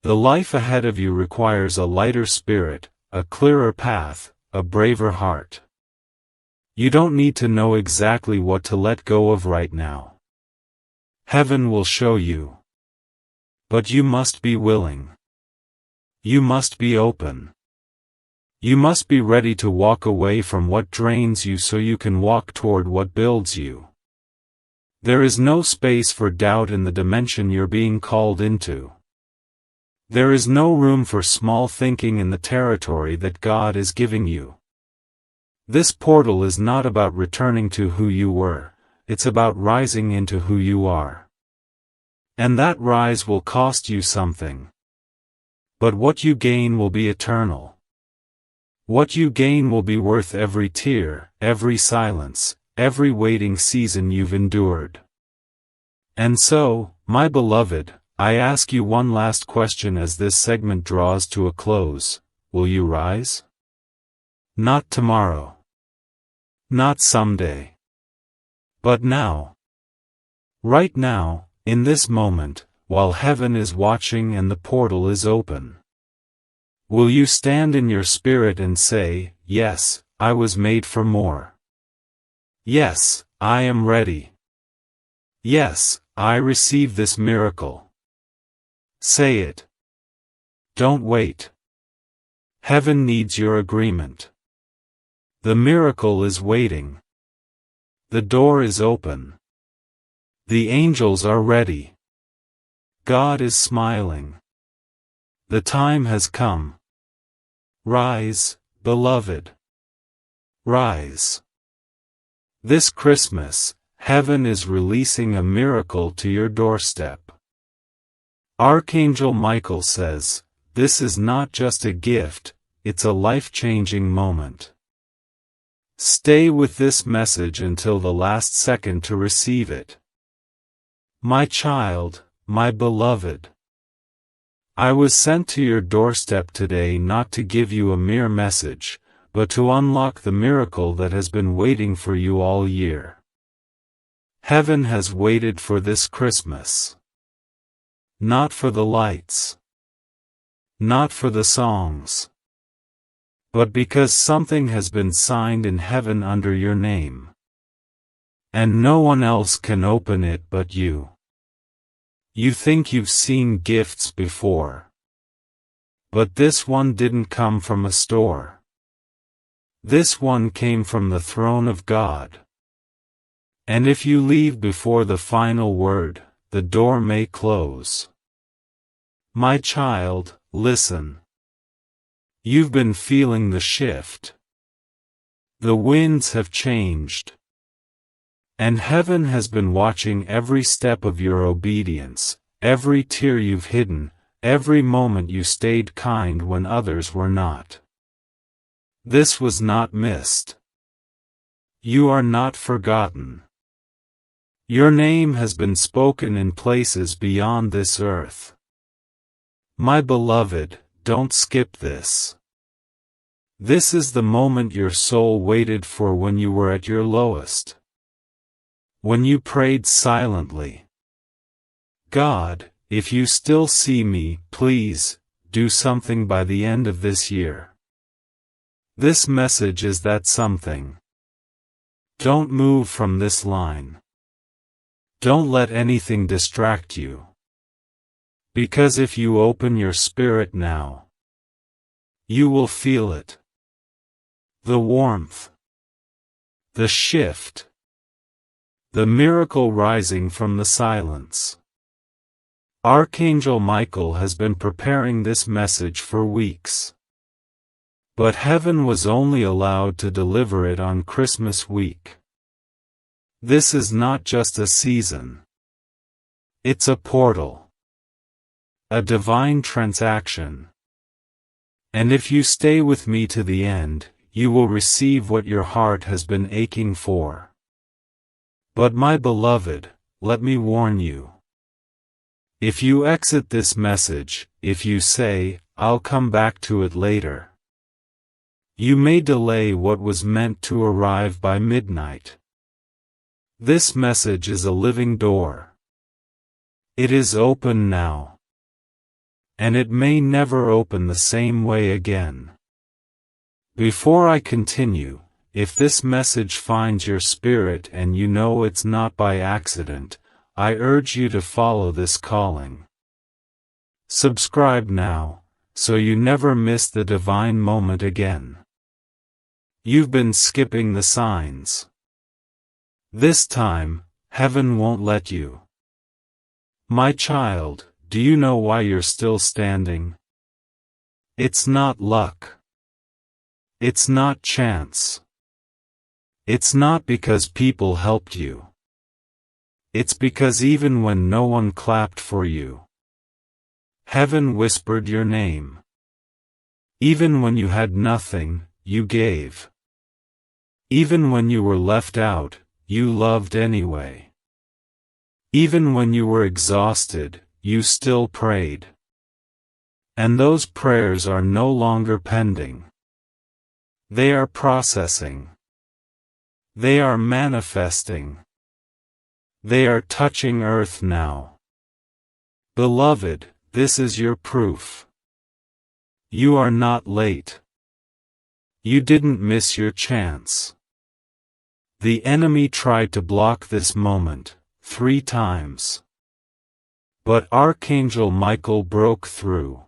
The life ahead of you requires a lighter spirit, a clearer path, a braver heart. You don't need to know exactly what to let go of right now. Heaven will show you. But you must be willing. You must be open. You must be ready to walk away from what drains you so you can walk toward what builds you. There is no space for doubt in the dimension you're being called into. There is no room for small thinking in the territory that God is giving you. This portal is not about returning to who you were, it's about rising into who you are. And that rise will cost you something. But what you gain will be eternal. What you gain will be worth every tear, every silence, every waiting season you've endured. And so, my beloved, I ask you one last question as this segment draws to a close: will you rise? Not tomorrow. Not someday. But now. Right now, In this moment, while heaven is watching and the portal is open, will you stand in your spirit and say, "Yes, I was made for more. Yes, I am ready. Yes, I receive this miracle." Say it. Don't wait. Heaven needs your agreement. The miracle is waiting. The door is open. The angels are ready. God is smiling. The time has come. Rise, beloved. Rise. This Christmas, heaven is releasing a miracle to your doorstep. Archangel Michael says, this is not just a gift, it's a life-changing moment. Stay with this message until the last second to receive it. My child, my beloved, I was sent to your doorstep today not to give you a mere message, but to unlock the miracle that has been waiting for you all year. Heaven has waited for this Christmas. Not for the lights. Not for the songs. But because something has been signed in heaven under your name. And no one else can open it but you. You think you've seen gifts before. But this one didn't come from a store. This one came from the throne of God. And if you leave before the final word, the door may close. My child, listen. You've been feeling the shift. The winds have changed. And heaven has been watching every step of your obedience, every tear you've hidden, every moment you stayed kind when others were not. This was not missed. You are not forgotten. Your name has been spoken in places beyond this earth. My beloved, don't skip this. This is the moment your soul waited for when you were at your lowest. When you prayed silently. God, if you still see me, please, do something by the end of this year. This message is that something. Don't move from this line. Don't let anything distract you. Because if you open your spirit now, you will feel it. The warmth. The shift. The miracle rising from the silence. Archangel Michael has been preparing this message for weeks. But heaven was only allowed to deliver it on Christmas week. This is not just a season. It's a portal. A divine transaction. And if you stay with me to the end, you will receive what your heart has been aching for. But my beloved, let me warn you. If you exit this message, if you say, "I'll come back to it later," you may delay what was meant to arrive by midnight. This message is a living door. It is open now. And it may never open the same way again. Before I continue, if this message finds your spirit and you know it's not by accident, I urge you to follow this calling. Subscribe now, so you never miss the divine moment again. You've been skipping the signs. This time, heaven won't let you. My child, do you know why you're still standing? It's not luck. It's not chance. It's not because people helped you. It's because even when no one clapped for you, heaven whispered your name. Even when you had nothing, you gave. Even when you were left out, you loved anyway. Even when you were exhausted, you still prayed. And those prayers are no longer pending. They are processing. They are manifesting. They are touching earth now. Beloved, this is your proof. You are not late. You didn't miss your chance. The enemy tried to block this moment 3 times. But Archangel Michael broke through.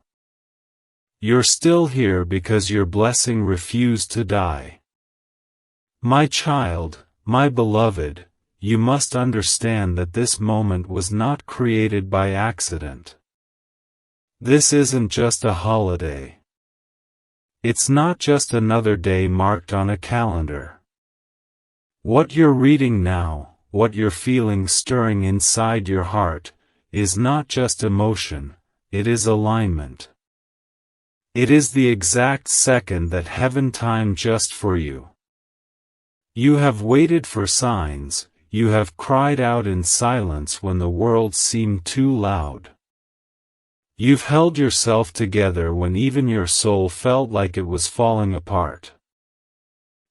You're still here because your blessing refused to die. My child, my beloved, you must understand that this moment was not created by accident. This isn't just a holiday. It's not just another day marked on a calendar. What you're reading now, what you're feeling stirring inside your heart, is not just emotion, it is alignment. It is the exact second that heaven timed just for you. You have waited for signs, you have cried out in silence when the world seemed too loud. You've held yourself together when even your soul felt like it was falling apart.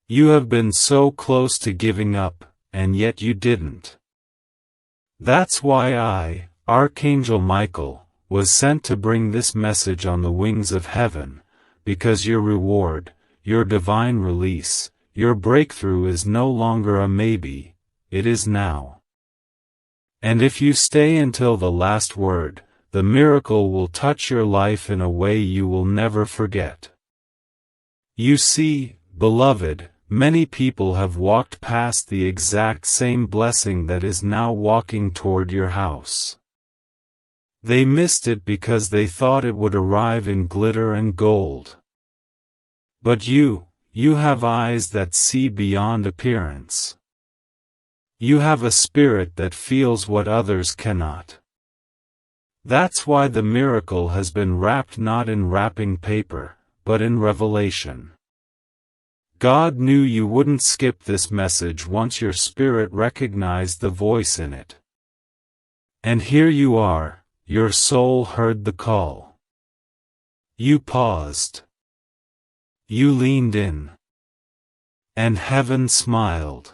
You have been so close to giving up, and yet you didn't. That's why I, Archangel Michael, was sent to bring this message on the wings of heaven, because your reward, your divine release, your breakthrough is no longer a maybe, it is now. And if you stay until the last word, the miracle will touch your life in a way you will never forget. You see, beloved, many people have walked past the exact same blessing that is now walking toward your house. They missed it because they thought it would arrive in glitter and gold. But you have eyes that see beyond appearance. You have a spirit that feels what others cannot. That's why the miracle has been wrapped not in wrapping paper, but in revelation. God knew you wouldn't skip this message once your spirit recognized the voice in it. And here you are, your soul heard the call. You paused. You leaned in. And heaven smiled.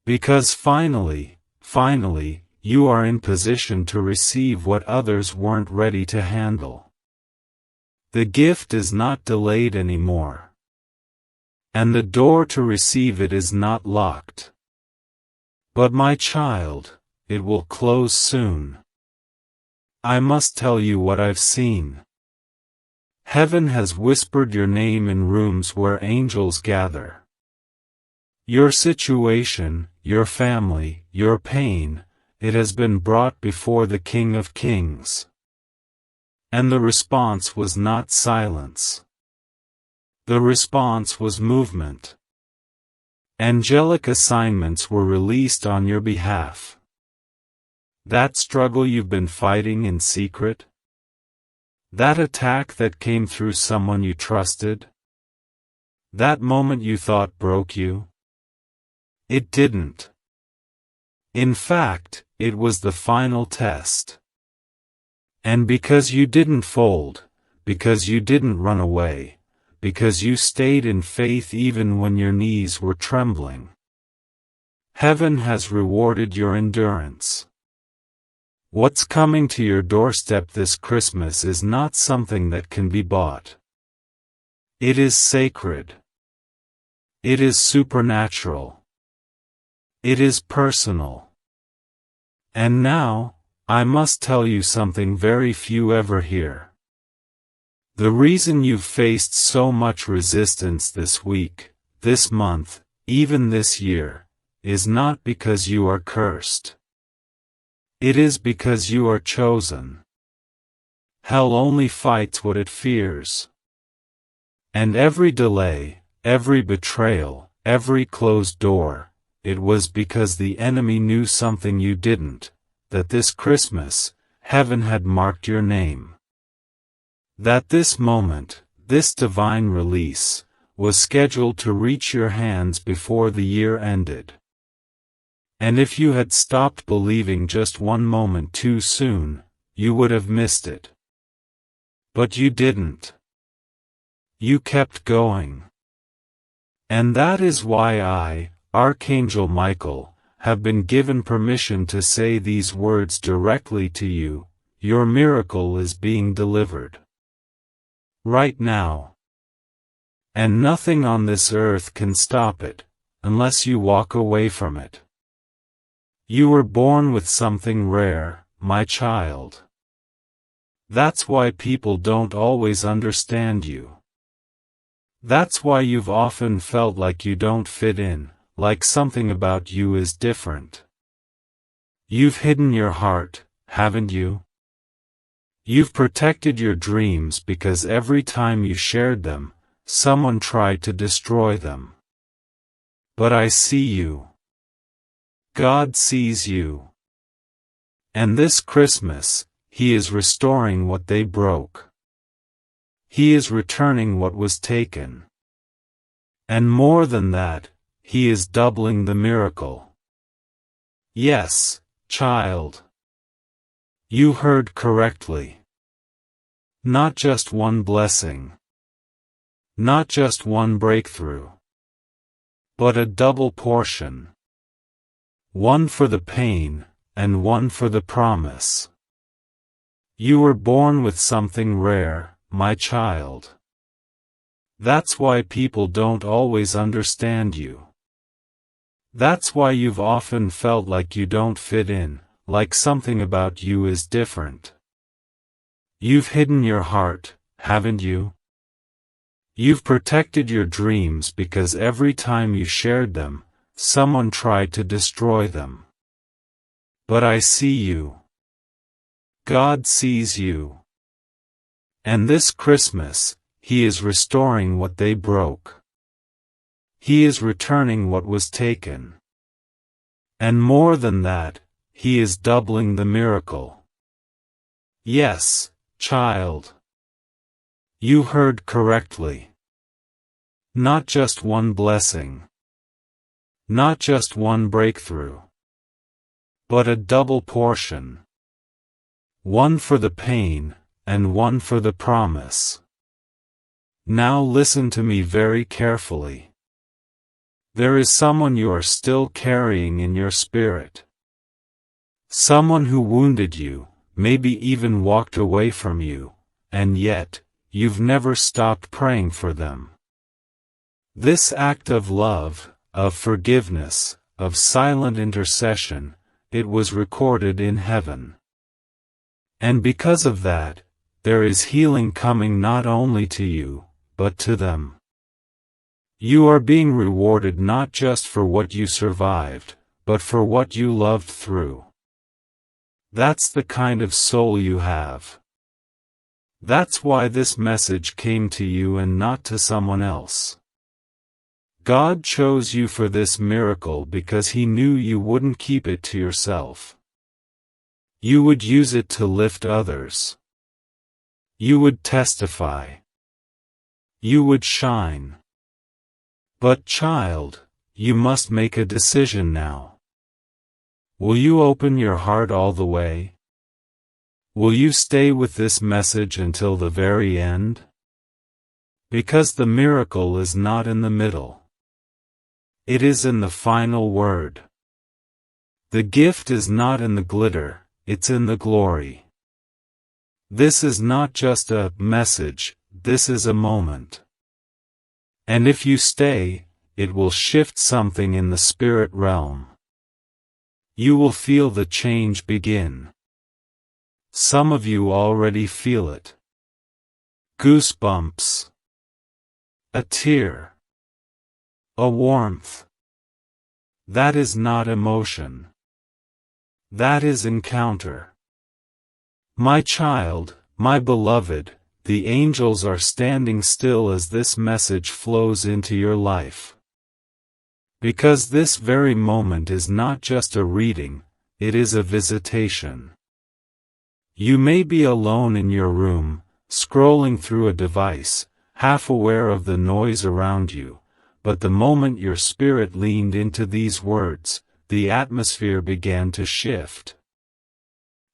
Because finally, you are in position to receive what others weren't ready to handle. The gift is not delayed anymore. And the door to receive it is not locked. But my child, it will close soon. I must tell you what I've seen. Heaven has whispered your name in rooms where angels gather. Your situation, your family, your pain, it has been brought before the King of Kings. And the response was not silence. The response was movement. Angelic assignments were released on your behalf. That struggle you've been fighting in secret? That attack that came through someone you trusted? That moment you thought broke you? It didn't. In fact, it was the final test. And because you didn't fold, because you didn't run away, because you stayed in faith even when your knees were trembling, heaven has rewarded your endurance. What's coming to your doorstep this Christmas is not something that can be bought. It is sacred. It is supernatural. It is personal. And now, I must tell you something very few ever hear. The reason you've faced so much resistance this week, this month, even this year, is not because you are cursed. It is because you are chosen. Hell only fights what it fears. And every delay, every betrayal, every closed door, it was because the enemy knew something you didn't, that this Christmas, heaven had marked your name. That this moment, this divine release, was scheduled to reach your hands before the year ended. And if you had stopped believing just one moment too soon, you would have missed it. But you didn't. You kept going. And that is why I, Archangel Michael, have been given permission to say these words directly to you, your miracle is being delivered. Right now. And nothing on this earth can stop it, unless you walk away from it. You were born with something rare, my child. That's why people don't always understand you. That's why you've often felt like you don't fit in, like something about you is different. You've hidden your heart, haven't you? You've protected your dreams because every time you shared them, someone tried to destroy them. But I see you. God sees you. And this Christmas, He is restoring what they broke. He is returning what was taken. And more than that, He is doubling the miracle. Yes, child. You heard correctly. Not just one blessing. Not just one breakthrough. But a double portion. One for the pain, and one for the promise. You were born with something rare, my child. That's why people don't always understand you. That's why you've often felt like you don't fit in, like something about you is different. You've hidden your heart, haven't you? You've protected your dreams because every time you shared them, someone tried to destroy them. But I see you. God sees you. And this Christmas, He is restoring what they broke. He is returning what was taken. And more than that, He is doubling the miracle. Yes, child. You heard correctly. Not just one blessing. Not just one breakthrough. But a double portion. One for the pain, and one for the promise. Now listen to me very carefully. There is someone you are still carrying in your spirit. Someone who wounded you, maybe even walked away from you, and yet, you've never stopped praying for them. This act of love, of forgiveness, of silent intercession, it was recorded in heaven. And because of that, there is healing coming not only to you, but to them. You are being rewarded not just for what you survived, but for what you loved through. That's the kind of soul you have. That's why this message came to you and not to someone else. God chose you for this miracle because He knew you wouldn't keep it to yourself. You would use it to lift others. You would testify. You would shine. But child, you must make a decision now. Will you open your heart all the way? Will you stay with this message until the very end? Because the miracle is not in the middle. It is in the final word. The gift is not in the glitter, it's in the glory. This is not just a message, this is a moment. And if you stay, it will shift something in the spirit realm. You will feel the change begin. Some of you already feel it. Goosebumps. A tear. A warmth. That is not emotion. That is encounter. My child, my beloved, the angels are standing still as this message flows into your life. Because this very moment is not just a reading, it is a visitation. You may be alone in your room, scrolling through a device, half aware of the noise around you, but the moment your spirit leaned into these words, the atmosphere began to shift.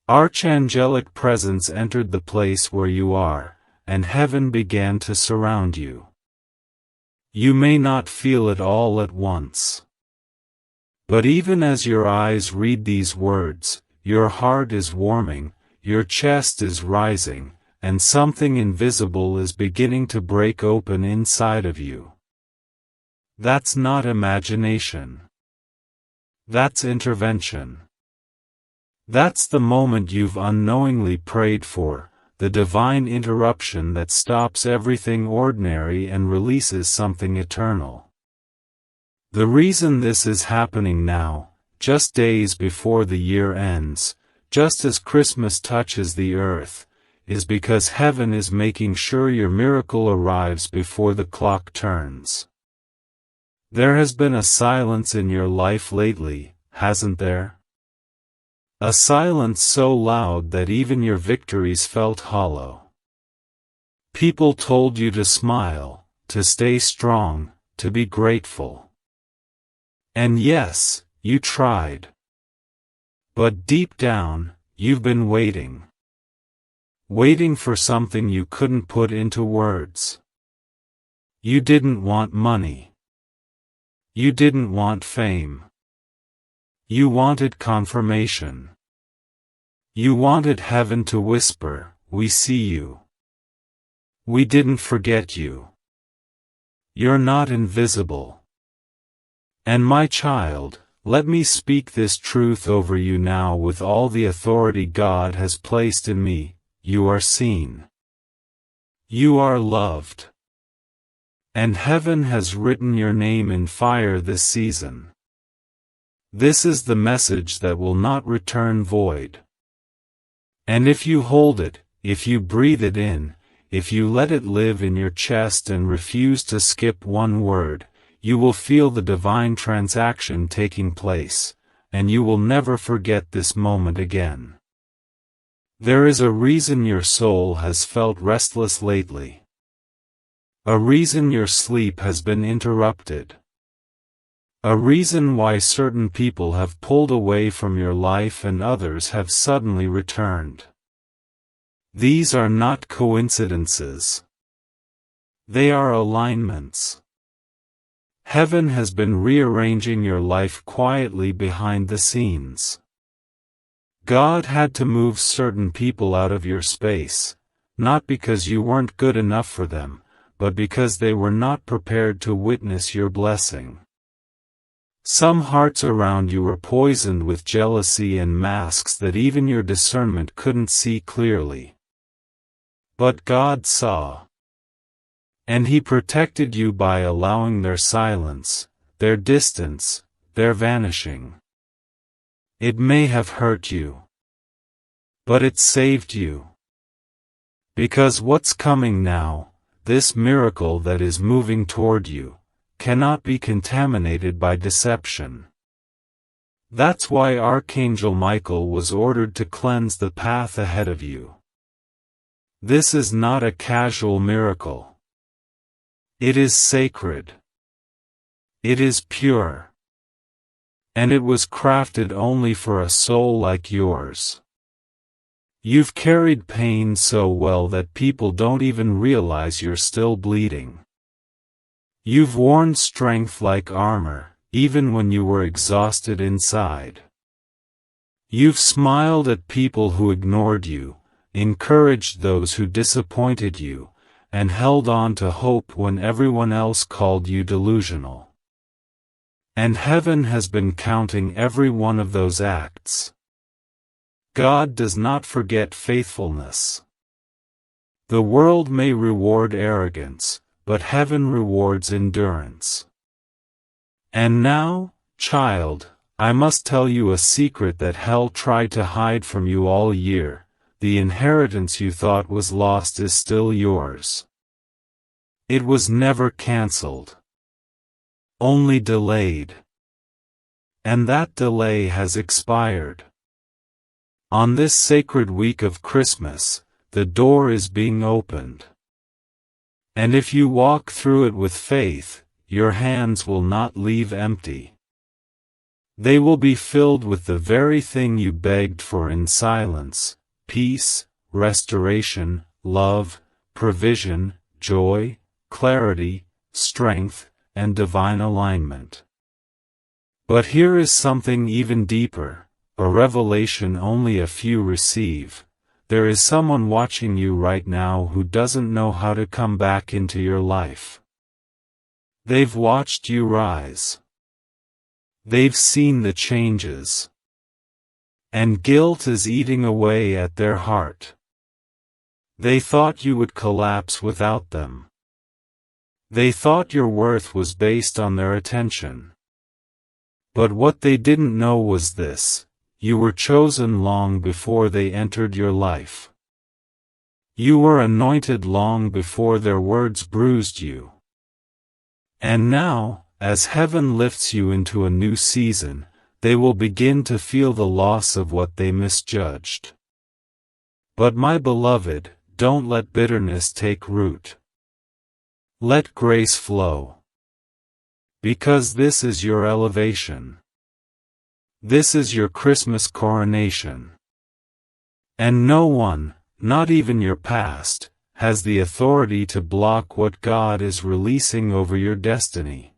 Archangelic presence entered the place where you are, and heaven began to surround you. You may not feel it all at once. But even as your eyes read these words, your heart is warming, your chest is rising, and something invisible is beginning to break open inside of you. That's not imagination. That's intervention. That's the moment you've unknowingly prayed for, the divine interruption that stops everything ordinary and releases something eternal. The reason this is happening now, just days before the year ends, just as Christmas touches the earth, is because heaven is making sure your miracle arrives before the clock turns. There has been a silence in your life lately, hasn't there? A silence so loud that even your victories felt hollow. People told you to smile, to stay strong, to be grateful. And yes, you tried. But deep down, you've been waiting. Waiting for something you couldn't put into words. You didn't want money. You didn't want fame. You wanted confirmation. You wanted heaven to whisper, "We see you. We didn't forget you. You're not invisible." And my child, let me speak this truth over you now with all the authority God has placed in me: you are seen. You are loved. And heaven has written your name in fire this season. This is the message that will not return void. And if you hold it, if you breathe it in, if you let it live in your chest and refuse to skip one word, you will feel the divine transaction taking place, and you will never forget this moment again. There is a reason your soul has felt restless lately. A reason your sleep has been interrupted. A reason why certain people have pulled away from your life and others have suddenly returned. These are not coincidences. They are alignments. Heaven has been rearranging your life quietly behind the scenes. God had to move certain people out of your space, not because you weren't good enough for them, but because they were not prepared to witness your blessing. Some hearts around you were poisoned with jealousy and masks that even your discernment couldn't see clearly. But God saw. And He protected you by allowing their silence, their distance, their vanishing. It may have hurt you. But it saved you. Because what's coming now, this miracle that is moving toward you, cannot be contaminated by deception. That's why Archangel Michael was ordered to cleanse the path ahead of you. This is not a casual miracle. It is sacred. It is pure. And it was crafted only for a soul like yours. You've carried pain so well that people don't even realize you're still bleeding. You've worn strength like armor, even when you were exhausted inside. You've smiled at people who ignored you, encouraged those who disappointed you, and held on to hope when everyone else called you delusional. And heaven has been counting every one of those acts. God does not forget faithfulness. The world may reward arrogance, but heaven rewards endurance. And now, child, I must tell you a secret that hell tried to hide from you all year. The inheritance you thought was lost is still yours. It was never cancelled. Only delayed. And that delay has expired. On this sacred week of Christmas, the door is being opened. And if you walk through it with faith, your hands will not leave empty. They will be filled with the very thing you begged for in silence: peace, restoration, love, provision, joy, clarity, strength, and divine alignment. But here is something even deeper, a revelation only a few receive. there is someone watching you right now who doesn't know how to come back into your life. They've watched you rise. They've seen the changes. And guilt is eating away at their heart. They thought you would collapse without them. They thought your worth was based on their attention. But what they didn't know was this: you were chosen long before they entered your life. You were anointed long before their words bruised you. And now, as heaven lifts you into a new season, they will begin to feel the loss of what they misjudged. But my beloved, don't let bitterness take root. Let grace flow. Because this is your elevation. This is your Christmas coronation. And no one, not even your past, has the authority to block what God is releasing over your destiny.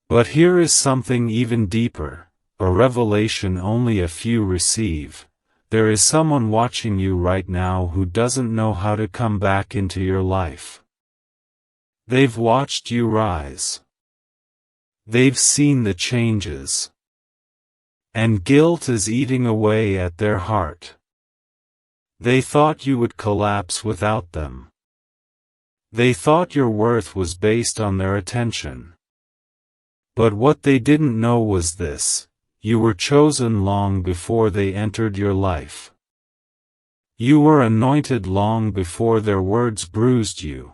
But here is something even deeper, a revelation only a few receive. There is someone watching you right now who doesn't know how to come back into your life. They've watched you rise. They've seen the changes. And guilt is eating away at their heart. They thought you would collapse without them. They thought your worth was based on their attention. But what they didn't know was this: you were chosen long before they entered your life. You were anointed long before their words bruised you.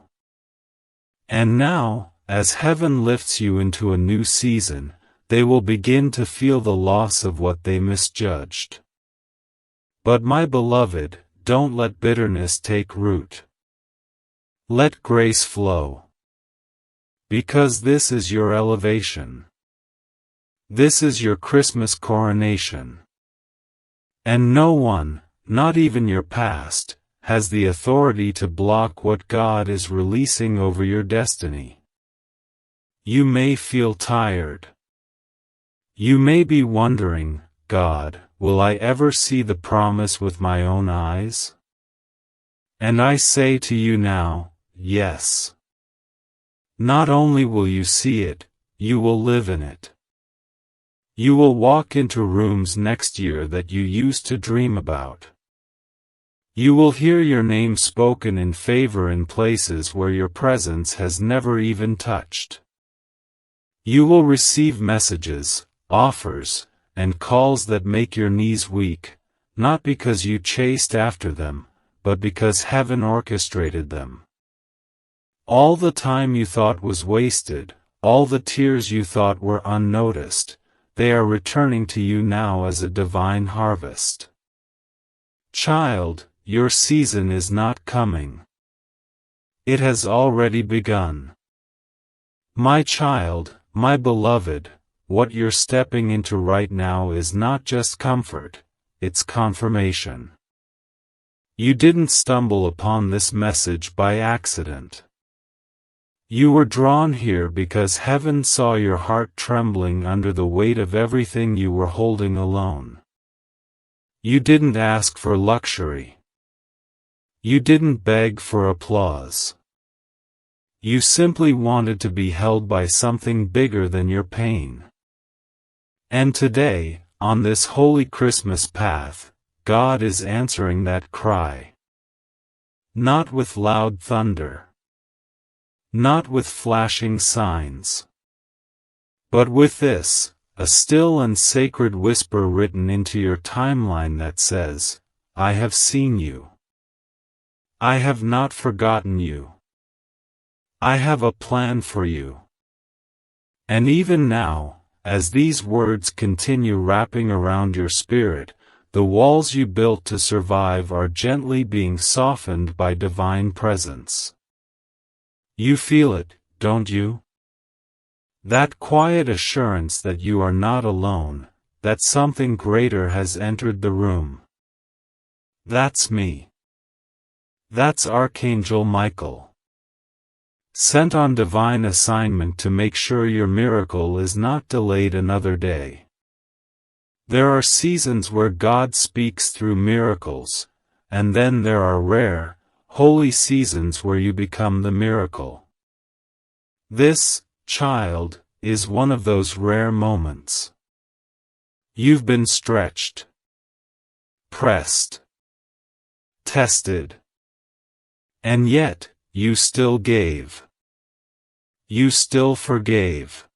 And now, as heaven lifts you into a new season, they will begin to feel the loss of what they misjudged. But my beloved, don't let bitterness take root. Let grace flow. Because this is your elevation. This is your Christmas coronation. And no one, not even your past, has the authority to block what God is releasing over your destiny. You may feel tired. You may be wondering, God, will I ever see the promise with my own eyes? And I say to you now, yes. Not only will you see it, you will live in it. You will walk into rooms next year that you used to dream about. You will hear your name spoken in favor in places where your presence has never even touched. You will receive messages, offers, and calls that make your knees weak, not because you chased after them, but because heaven orchestrated them. All the time you thought was wasted, all the tears you thought were unnoticed, they are returning to you now as a divine harvest. Child, your season is not coming. It has already begun. My child, my beloved, what you're stepping into right now is not just comfort, it's confirmation. You didn't stumble upon this message by accident. You were drawn here because heaven saw your heart trembling under the weight of everything you were holding alone. You didn't ask for luxury. You didn't beg for applause. You simply wanted to be held by something bigger than your pain. And today, on this holy Christmas path, God is answering that cry. Not with loud thunder. Not with flashing signs. But with this, a still and sacred whisper written into your timeline that says, I have seen you. I have not forgotten you. I have a plan for you. And even now, as these words continue wrapping around your spirit, the walls you built to survive are gently being softened by divine presence. You feel it, don't you? That quiet assurance that you are not alone, that something greater has entered the room. That's me. That's Archangel Michael. Sent on divine assignment to make sure your miracle is not delayed another day. There are seasons where God speaks through miracles, and then there are rare, holy seasons where you become the miracle. This, child, is one of those rare moments. You've been stretched, pressed, tested. And yet, you still gave. You still forgave.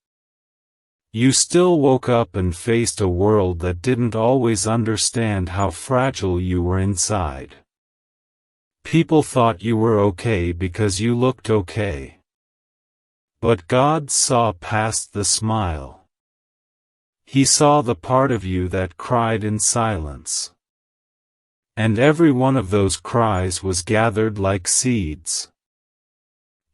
You still woke up and faced a world that didn't always understand how fragile you were inside. People thought you were okay because you looked okay. But God saw past the smile. He saw the part of you that cried in silence. And every one of those cries was gathered like seeds.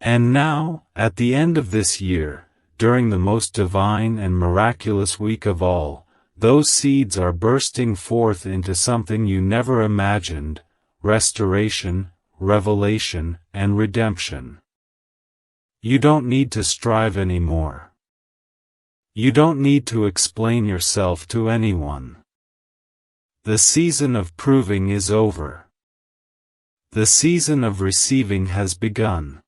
And now, at the end of this year, during the most divine and miraculous week of all, those seeds are bursting forth into something you never imagined: restoration, revelation, and redemption. You don't need to strive anymore. You don't need to explain yourself to anyone. The season of proving is over. The season of receiving has begun.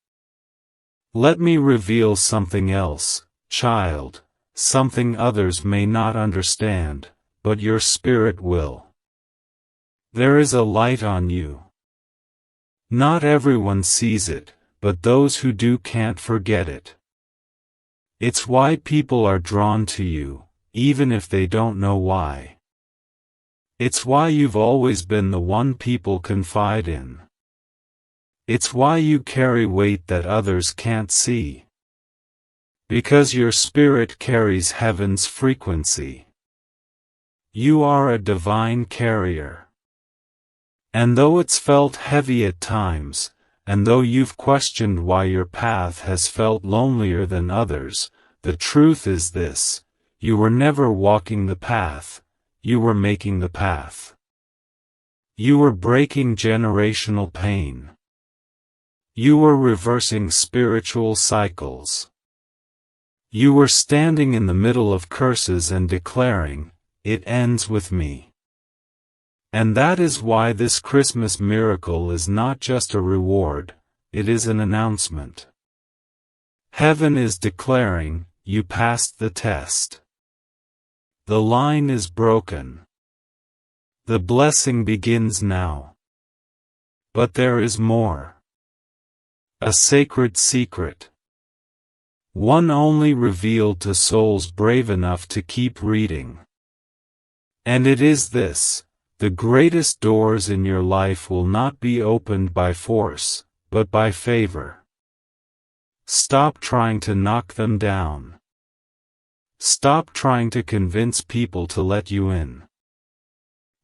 Let me reveal something else, child, something others may not understand, but your spirit will. There is a light on you. Not everyone sees it, but those who do can't forget it. It's why people are drawn to you, even if they don't know why. It's why you've always been the one people confide in. It's why you carry weight that others can't see. Because your spirit carries heaven's frequency. You are a divine carrier. And though it's felt heavy at times, and though you've questioned why your path has felt lonelier than others, the truth is this: you were never walking the path, you were making the path. You were breaking generational pain. You were reversing spiritual cycles. You were standing in the middle of curses and declaring, "It ends with me." And that is why this Christmas miracle is not just a reward, it is an announcement. Heaven is declaring, you passed the test. The line is broken. The blessing begins now. But there is more. A sacred secret. One only revealed to souls brave enough to keep reading. And it is this: the greatest doors in your life will not be opened by force, but by favor. Stop trying to knock them down. Stop trying to convince people to let you in.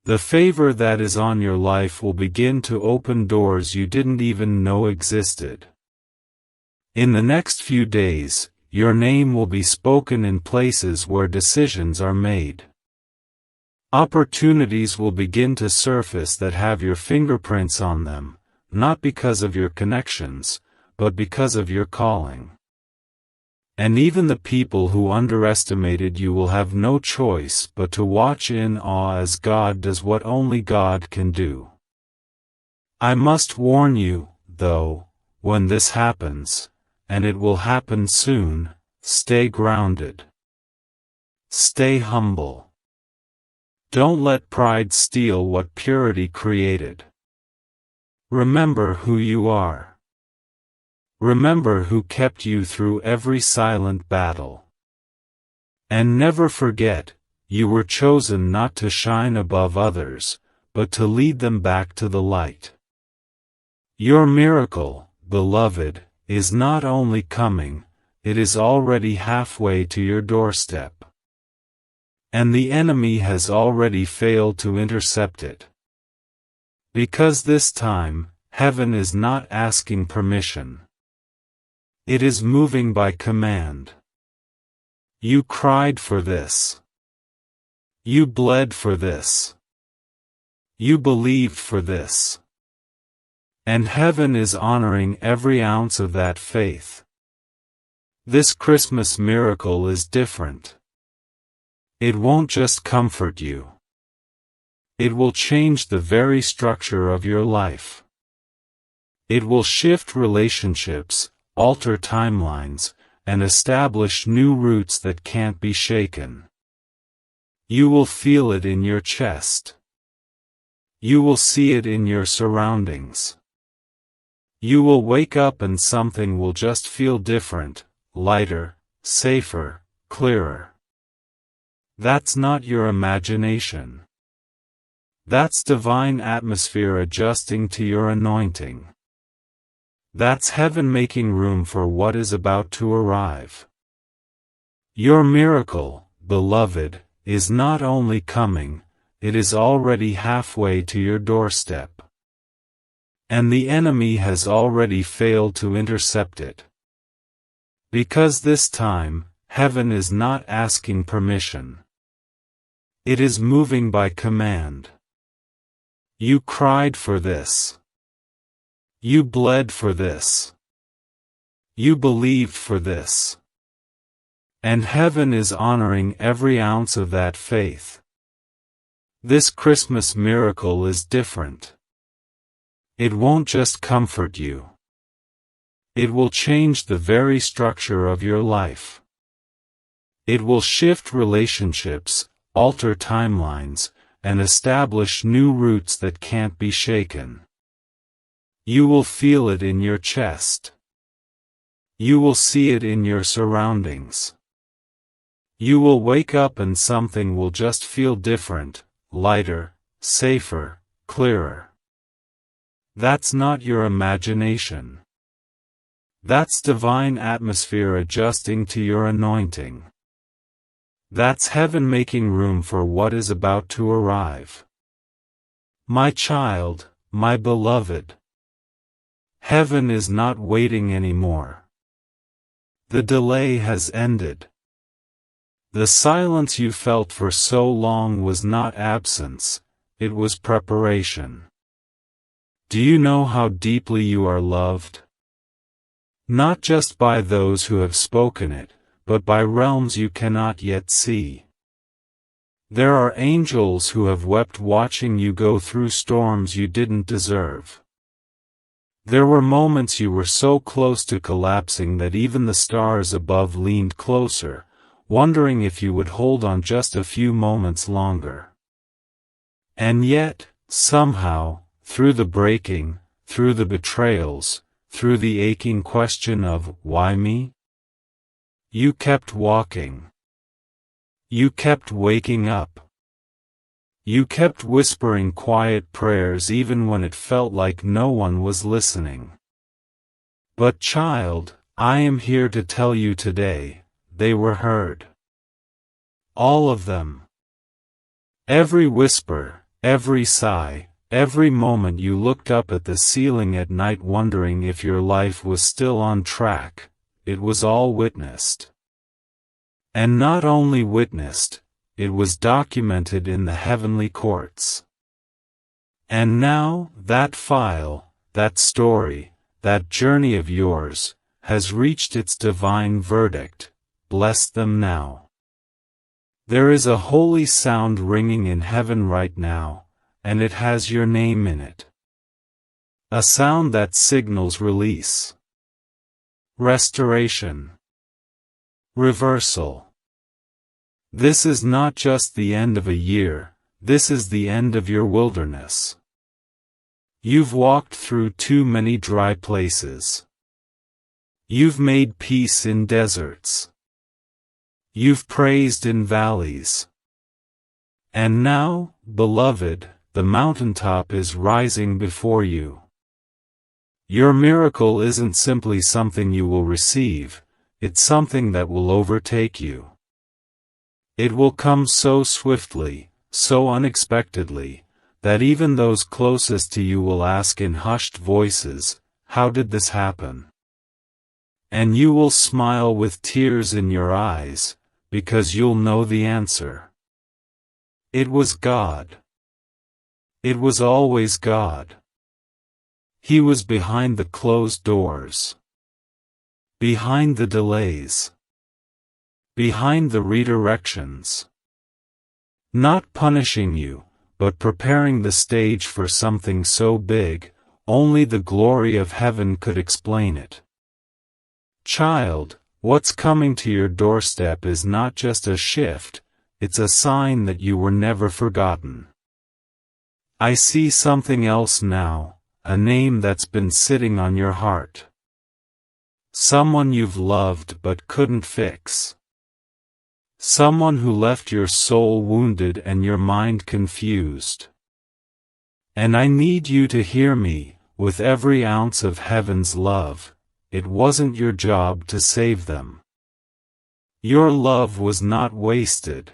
The favor that is on your life will begin to open doors you didn't even know existed. In the next few days, your name will be spoken in places where decisions are made. Opportunities will begin to surface that have your fingerprints on them, not because of your connections, but because of your calling. And even the people who underestimated you will have no choice but to watch in awe as God does what only God can do. I must warn you, though, when this happens, and it will happen soon, stay grounded. Stay humble. Don't let pride steal what purity created. Remember who you are. Remember who kept you through every silent battle. And never forget, you were chosen not to shine above others, but to lead them back to the light. Your miracle, beloved, is not only coming, it is already halfway to your doorstep. And the enemy has already failed to intercept it. Because this time, heaven is not asking permission. It is moving by command. You cried for this. You bled for this. You believed for this. And heaven is honoring every ounce of that faith. This Christmas miracle is different. It won't just comfort you. It will change the very structure of your life. It will shift relationships, alter timelines, and establish new roots that can't be shaken. You will feel it in your chest. You will see it in your surroundings. You will wake up and something will just feel different, lighter, safer, clearer. That's not your imagination. That's divine atmosphere adjusting to your anointing. That's heaven making room for what is about to arrive. Your miracle, beloved, is not only coming, it is already halfway to your doorstep. And the enemy has already failed to intercept it. Because this time, heaven is not asking permission. It is moving by command. You cried for this. You bled for this. You believed for this. And heaven is honoring every ounce of that faith. This Christmas miracle is different. It won't just comfort you. It will change the very structure of your life. It will shift relationships, alter timelines, and establish new roots that can't be shaken. You will feel it in your chest. You will see it in your surroundings. You will wake up and something will just feel different, lighter, safer, clearer. That's not your imagination. That's divine atmosphere adjusting to your anointing. That's heaven making room for what is about to arrive. My child, my beloved. Heaven is not waiting anymore. The delay has ended. The silence you felt for so long was not absence, it was preparation. Do you know how deeply you are loved? Not just by those who have spoken it, but by realms you cannot yet see. There are angels who have wept watching you go through storms you didn't deserve. There were moments you were so close to collapsing that even the stars above leaned closer, wondering if you would hold on just a few moments longer. And yet, somehow, through the breaking, through the betrayals, through the aching question of, why me? You kept walking. You kept waking up. You kept whispering quiet prayers even when it felt like no one was listening. But child, I am here to tell you today, they were heard. All of them. Every whisper, every sigh, every moment you looked up at the ceiling at night wondering if your life was still on track, it was all witnessed. And not only witnessed, it was documented in the heavenly courts. And now, that file, that story, that journey of yours, has reached its divine verdict. Bless them now. There is a holy sound ringing in heaven right now, and it has your name in it. A sound that signals release, restoration, reversal. This is not just the end of a year, this is the end of your wilderness. You've walked through too many dry places. You've made peace in deserts. You've praised in valleys. And now, beloved, the mountaintop is rising before you. Your miracle isn't simply something you will receive, it's something that will overtake you. It will come so swiftly, so unexpectedly, that even those closest to you will ask in hushed voices, how did this happen? And you will smile with tears in your eyes, because you'll know the answer. It was God. It was always God. He was behind the closed doors. Behind the delays. Behind the redirections. Not punishing you, but preparing the stage for something so big, only the glory of heaven could explain it. Child, what's coming to your doorstep is not just a shift, it's a sign that you were never forgotten. I see something else now, a name that's been sitting on your heart. Someone you've loved but couldn't fix. Someone who left your soul wounded and your mind confused. And I need you to hear me, with every ounce of heaven's love, it wasn't your job to save them. Your love was not wasted.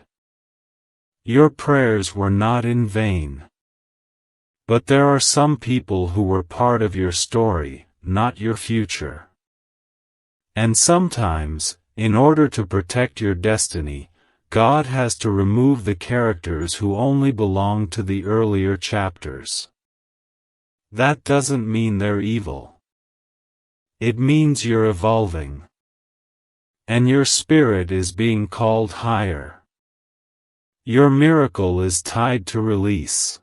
Your prayers were not in vain. But there are some people who were part of your story, not your future. And sometimes, in order to protect your destiny, God has to remove the characters who only belong to the earlier chapters. That doesn't mean they're evil. It means you're evolving. And your spirit is being called higher. Your miracle is tied to release.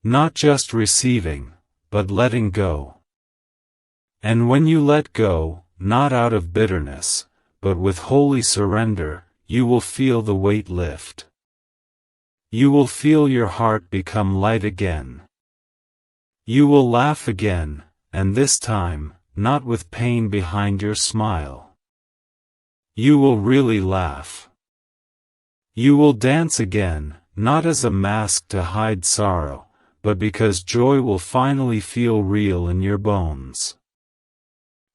Not just receiving, but letting go. And when you let go, not out of bitterness, but with holy surrender, you will feel the weight lift. You will feel your heart become light again. You will laugh again, and this time, not with pain behind your smile. You will really laugh. You will dance again, not as a mask to hide sorrow, but because joy will finally feel real in your bones.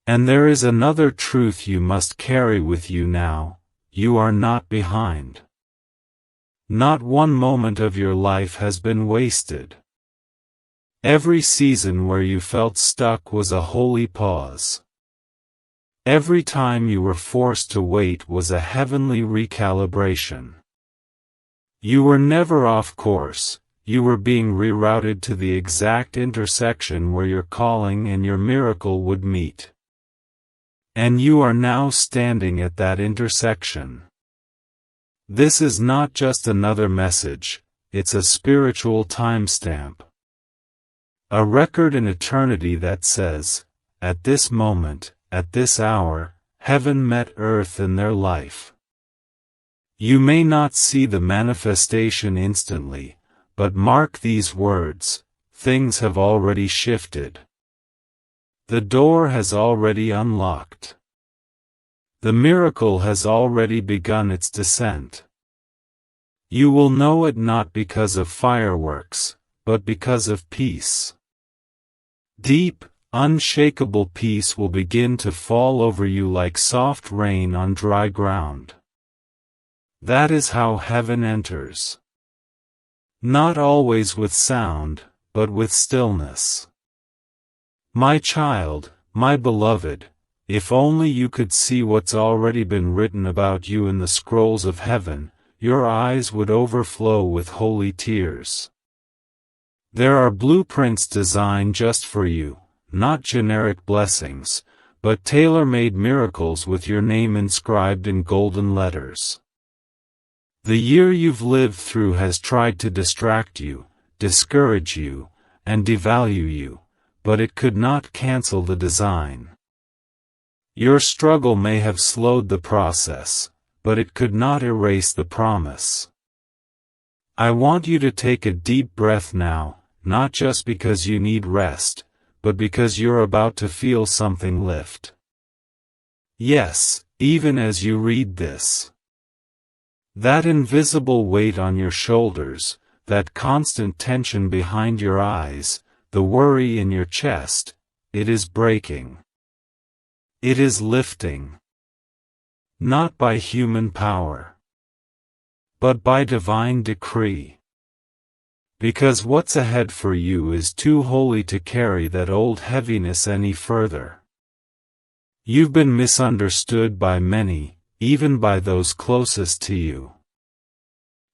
And there is another truth you must carry with you now: you are not behind. Not one moment of your life has been wasted. Every season where you felt stuck was a holy pause. Every time you were forced to wait was a heavenly recalibration. You were never off course, you were being rerouted to the exact intersection where your calling and your miracle would meet. And you are now standing at that intersection. This is not just another message, it's a spiritual timestamp. A record in eternity that says, at this moment, at this hour, heaven met earth in their life. You may not see the manifestation instantly, but mark these words: things have already shifted. The door has already unlocked. The miracle has already begun its descent. You will know it not because of fireworks, but because of peace. Deep, unshakable peace will begin to fall over you like soft rain on dry ground. That is how heaven enters. Not always with sound, but with stillness. My child, my beloved, if only you could see what's already been written about you in the scrolls of heaven, your eyes would overflow with holy tears. There are blueprints designed just for you, not generic blessings, but tailor-made miracles with your name inscribed in golden letters. The year you've lived through has tried to distract you, discourage you, and devalue you, but it could not cancel the design. Your struggle may have slowed the process, but it could not erase the promise. I want you to take a deep breath now, not just because you need rest, but because you're about to feel something lift. Yes, even as you read this. That invisible weight on your shoulders, that constant tension behind your eyes, the worry in your chest, it is breaking. It is lifting. Not by human power, but by divine decree. Because what's ahead for you is too holy to carry that old heaviness any further. You've been misunderstood by many, even by those closest to you.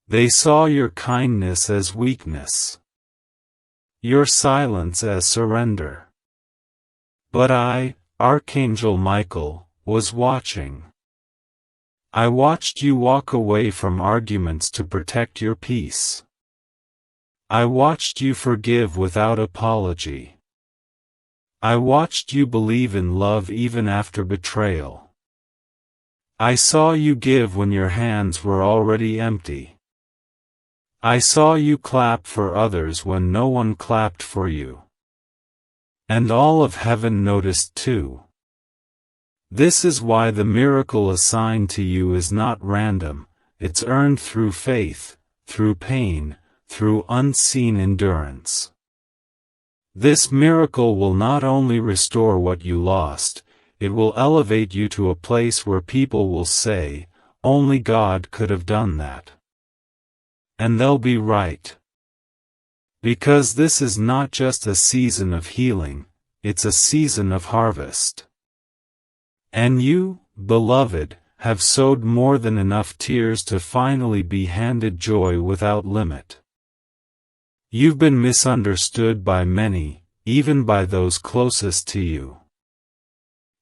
They saw your kindness as weakness, your silence as surrender. But I, Archangel Michael, was watching. I watched you walk away from arguments to protect your peace. I watched you forgive without apology. I watched you believe in love even after betrayal. I saw you give when your hands were already empty. I saw you clap for others when no one clapped for you. And all of heaven noticed too. This is why the miracle assigned to you is not random, it's earned through faith, through pain, through unseen endurance. This miracle will not only restore what you lost, it will elevate you to a place where people will say, "Only God could have done that." And they'll be right. Because this is not just a season of healing, it's a season of harvest. And you, beloved, have sowed more than enough tears to finally be handed joy without limit. You've been misunderstood by many, even by those closest to you.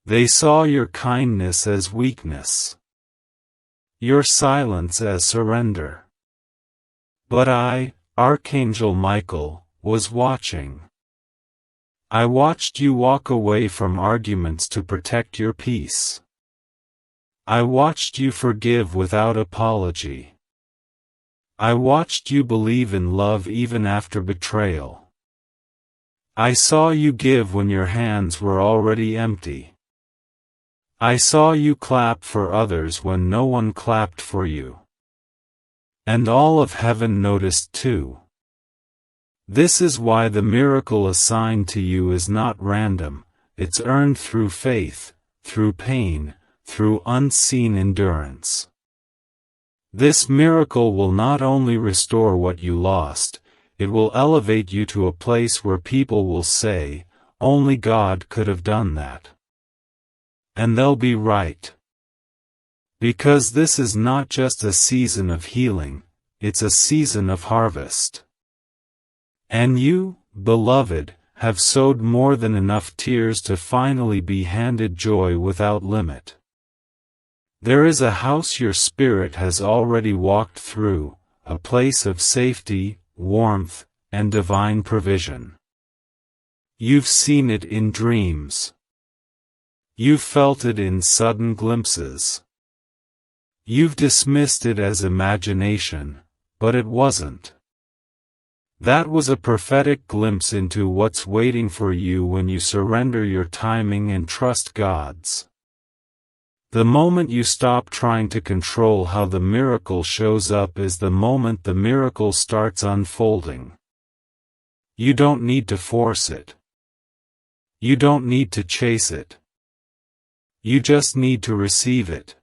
They saw your kindness as weakness, your silence as surrender. But I, Archangel Michael, was watching. I watched you walk away from arguments to protect your peace. I watched you forgive without apology. I watched you believe in love even after betrayal. I saw you give when your hands were already empty. I saw you clap for others when no one clapped for you. And all of heaven noticed too. This is why the miracle assigned to you is not random, it's earned through faith, through pain, through unseen endurance. This miracle will not only restore what you lost, it will elevate you to a place where people will say, "Only God could have done that." And they'll be right. Because this is not just a season of healing, it's a season of harvest. And you, beloved, have sowed more than enough tears to finally be handed joy without limit. There is a house your spirit has already walked through, a place of safety, warmth, and divine provision. You've seen it in dreams. You've felt it in sudden glimpses. You've dismissed it as imagination, but it wasn't. That was a prophetic glimpse into what's waiting for you when you surrender your timing and trust God's. The moment you stop trying to control how the miracle shows up is the moment the miracle starts unfolding. You don't need to force it. You don't need to chase it. You just need to receive it.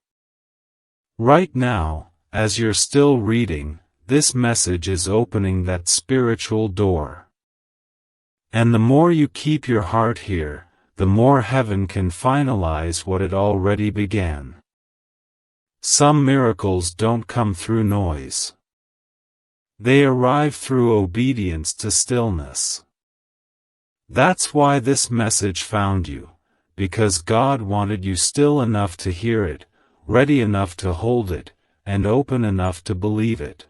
Right now, as you're still reading, this message is opening that spiritual door. And the more you keep your heart here, the more heaven can finalize what it already began. Some miracles don't come through noise. They arrive through obedience to stillness. That's why this message found you, because God wanted you still enough to hear it, ready enough to hold it, and open enough to believe it.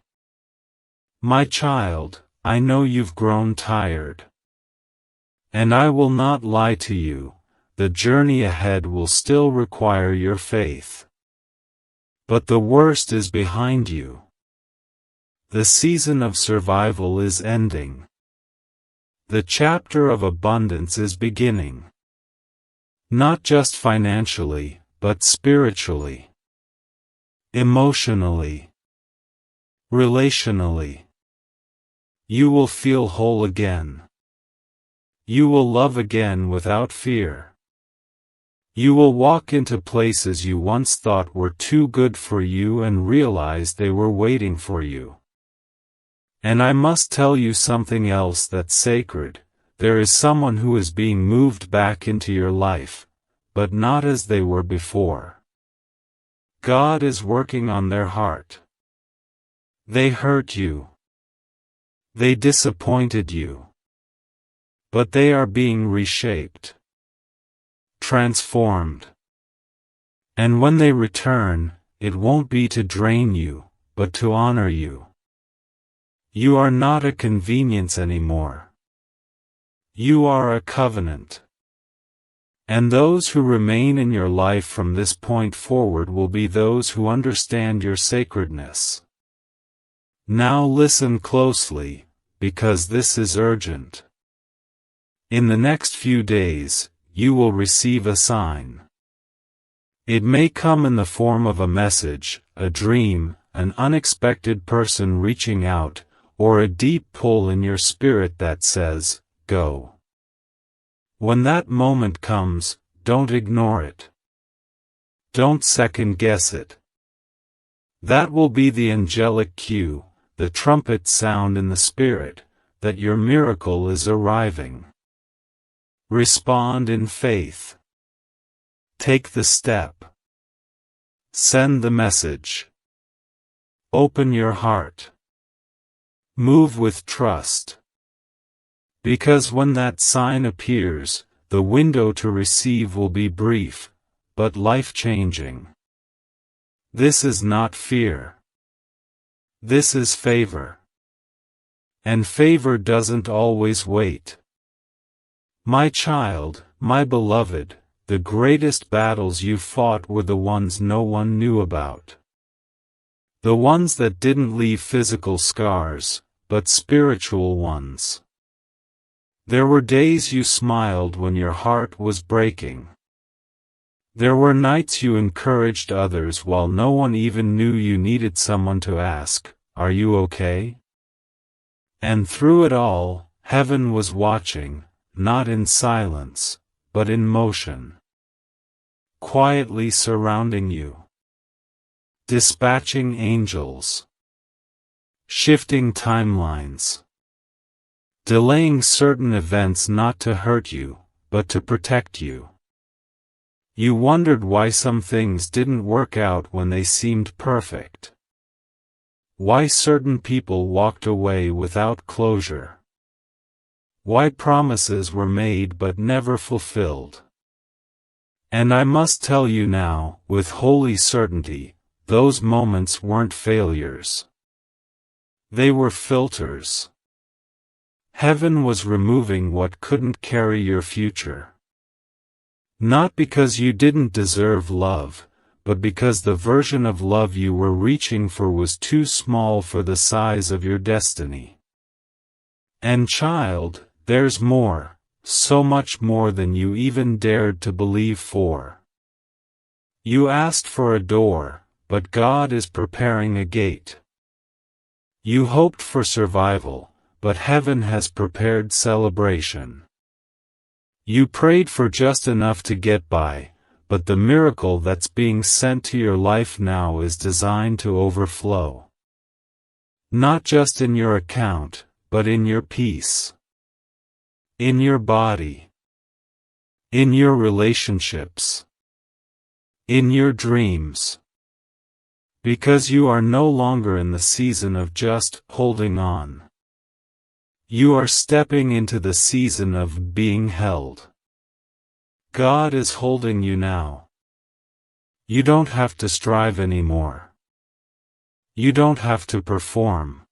My child, I know you've grown tired. And I will not lie to you, the journey ahead will still require your faith. But the worst is behind you. The season of survival is ending. The chapter of abundance is beginning. Not just financially, but spiritually, emotionally, relationally. You will feel whole again. You will love again without fear. You will walk into places you once thought were too good for you and realize they were waiting for you. And I must tell you something else that's sacred. There is someone who is being moved back into your life, but not as they were before. God is working on their heart. They hurt you. They disappointed you. But they are being reshaped, transformed. And when they return, it won't be to drain you, but to honor you. You are not a convenience anymore. You are a covenant. And those who remain in your life from this point forward will be those who understand your sacredness. Now listen closely, because this is urgent. In the next few days, you will receive a sign. It may come in the form of a message, a dream, an unexpected person reaching out, or a deep pull in your spirit that says, "Go." When that moment comes, don't ignore it. Don't second-guess it. That will be the angelic cue, the trumpet sound in the spirit, that your miracle is arriving. Respond in faith. Take the step. Send the message. Open your heart. Move with trust. Because when that sign appears, the window to receive will be brief, but life-changing. This is not fear. This is favor. And favor doesn't always wait. My child, my beloved, the greatest battles you fought were the ones no one knew about. The ones that didn't leave physical scars, but spiritual ones. There were days you smiled when your heart was breaking. There were nights you encouraged others while no one even knew you needed someone to ask, "Are you okay?" And through it all, heaven was watching, not in silence, but in motion. Quietly surrounding you. Dispatching angels. Shifting timelines. Delaying certain events not to hurt you, but to protect you. You wondered why some things didn't work out when they seemed perfect. Why certain people walked away without closure. Why promises were made but never fulfilled. And I must tell you now, with holy certainty, those moments weren't failures. They were filters. Heaven was removing what couldn't carry your future. Not because you didn't deserve love, but because the version of love you were reaching for was too small for the size of your destiny. And child, there's more, so much more than you even dared to believe for. You asked for a door, but God is preparing a gate. You hoped for survival, but heaven has prepared celebration. You prayed for just enough to get by, but the miracle that's being sent to your life now is designed to overflow. Not just in your account, but in your peace. In your body. In your relationships. In your dreams. Because you are no longer in the season of just holding on. You are stepping into the season of being held. God is holding you now. You don't have to strive anymore. You don't have to perform.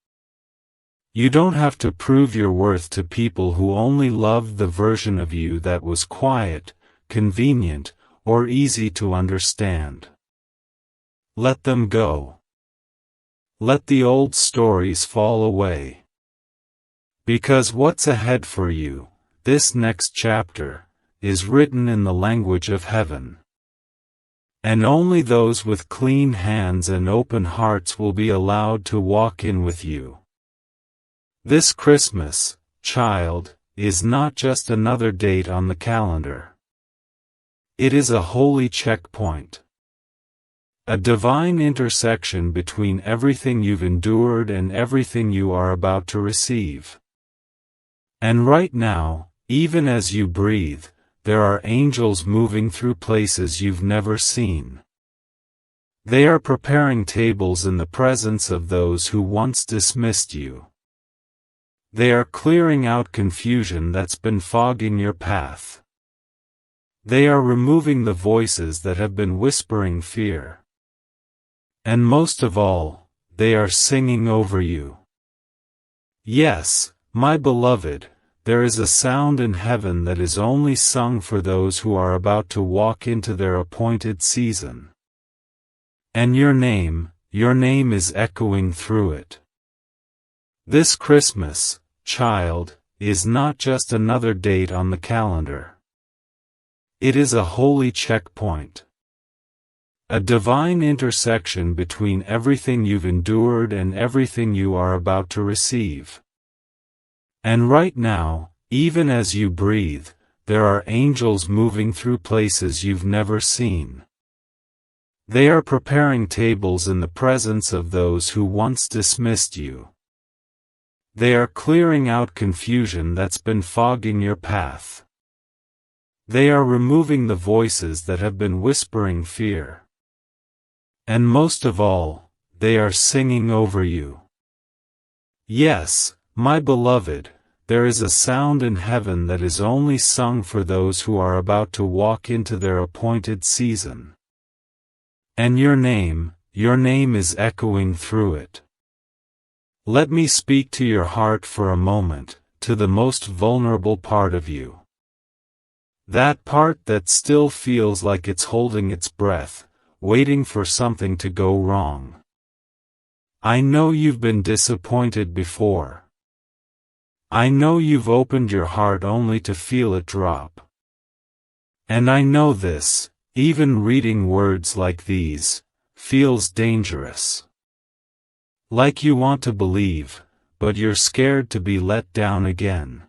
You don't have to prove your worth to people who only loved the version of you that was quiet, convenient, or easy to understand. Let them go. Let the old stories fall away. Because what's ahead for you, this next chapter, is written in the language of heaven. And only those with clean hands and open hearts will be allowed to walk in with you. This Christmas, child, is not just another date on the calendar. It is a holy checkpoint. A divine intersection between everything you've endured and everything you are about to receive. And right now, even as you breathe, there are angels moving through places you've never seen. They are preparing tables in the presence of those who once dismissed you. They are clearing out confusion that's been fogging your path. They are removing the voices that have been whispering fear. And most of all, they are singing over you. Yes, my beloved, there is a sound in heaven that is only sung for those who are about to walk into their appointed season. And your name is echoing through it. This Christmas, child, is not just another date on the calendar. It is a holy checkpoint. A divine intersection between everything you've endured and everything you are about to receive. And right now, even as you breathe, there are angels moving through places you've never seen. They are preparing tables in the presence of those who once dismissed you. They are clearing out confusion that's been fogging your path. They are removing the voices that have been whispering fear. And most of all, they are singing over you. Yes, my beloved, there is a sound in heaven that is only sung for those who are about to walk into their appointed season. And your name is echoing through it. Let me speak to your heart for a moment, to the most vulnerable part of you. That part that still feels like it's holding its breath, waiting for something to go wrong. I know you've been disappointed before. I know you've opened your heart only to feel it drop. And I know this, even reading words like these, feels dangerous. Like you want to believe, but you're scared to be let down again.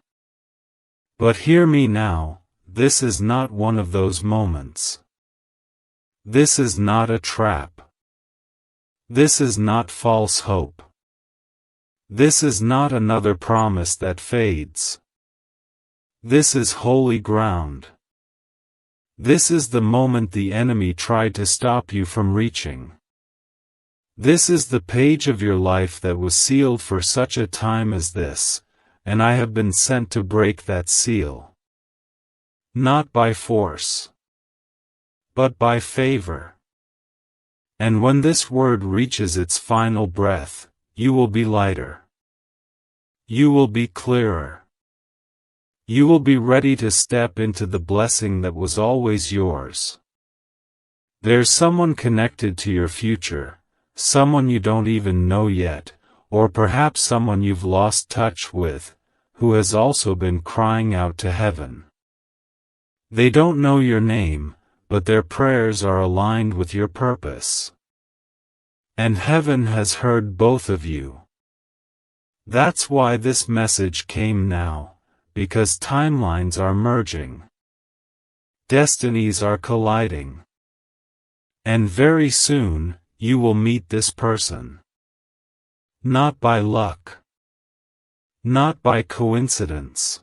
But hear me now, this is not one of those moments. This is not a trap. This is not false hope. This is not another promise that fades. This is holy ground. This is the moment the enemy tried to stop you from reaching. This is the page of your life that was sealed for such a time as this, and I have been sent to break that seal. Not by force, but by favor. And when this word reaches its final breath, you will be lighter. You will be clearer. You will be ready to step into the blessing that was always yours. There's someone connected to your future, someone you don't even know yet, or perhaps someone you've lost touch with, who has also been crying out to heaven. They don't know your name, but their prayers are aligned with your purpose. And heaven has heard both of you. That's why this message came now, because timelines are merging. Destinies are colliding. And very soon, you will meet this person. Not by luck. Not by coincidence.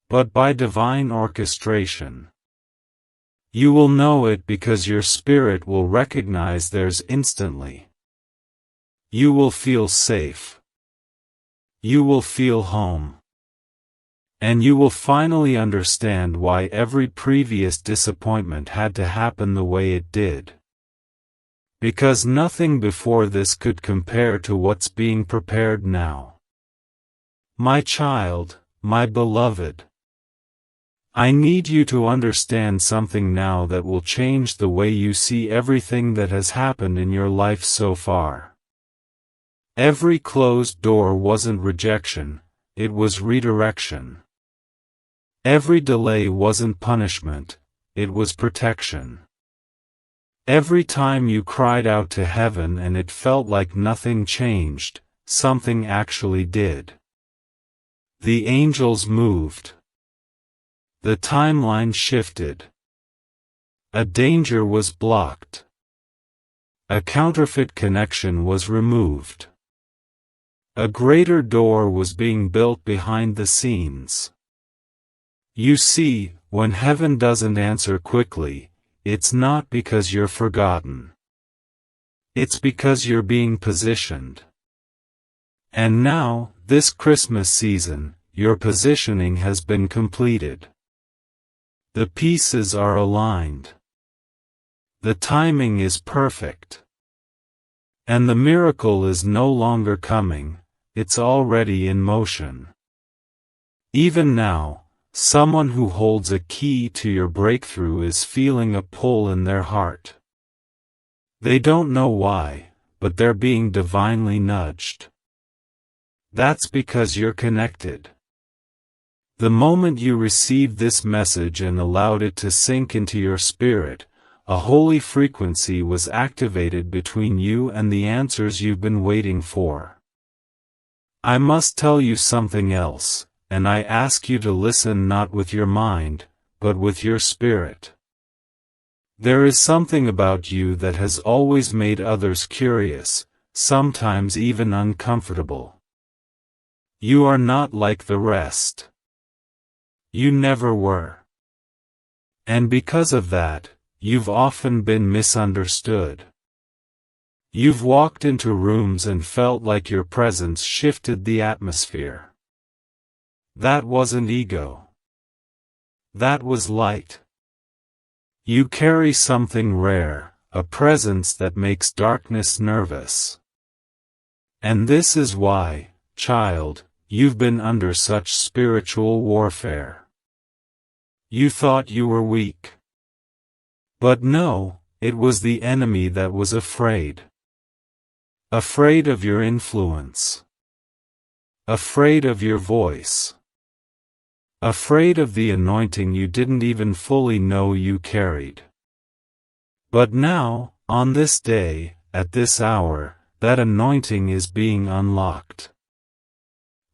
But by divine orchestration. You will know it because your spirit will recognize theirs instantly. You will feel safe. You will feel home. And you will finally understand why every previous disappointment had to happen the way it did. Because nothing before this could compare to what's being prepared now. My child, my beloved. I need you to understand something now that will change the way you see everything that has happened in your life so far. Every closed door wasn't rejection, it was redirection. Every delay wasn't punishment, it was protection. Every time you cried out to heaven and it felt like nothing changed, something actually did. The angels moved. The timeline shifted. A danger was blocked. A counterfeit connection was removed. A greater door was being built behind the scenes. You see, when heaven doesn't answer quickly, it's not because you're forgotten. It's because you're being positioned. And now, this Christmas season, your positioning has been completed. The pieces are aligned. The timing is perfect. And the miracle is no longer coming, it's already in motion. Even now, someone who holds a key to your breakthrough is feeling a pull in their heart. They don't know why, but they're being divinely nudged. That's because you're connected. The moment you received this message and allowed it to sink into your spirit, a holy frequency was activated between you and the answers you've been waiting for. I must tell you something else, and I ask you to listen not with your mind, but with your spirit. There is something about you that has always made others curious, sometimes even uncomfortable. You are not like the rest. You never were. And because of that, you've often been misunderstood. You've walked into rooms and felt like your presence shifted the atmosphere. That wasn't ego. That was light. You carry something rare, a presence that makes darkness nervous. And this is why, child, you've been under such spiritual warfare. You thought you were weak. But no, it was the enemy that was afraid. Afraid of your influence. Afraid of your voice. Afraid of the anointing you didn't even fully know you carried. But now, on this day, at this hour, that anointing is being unlocked.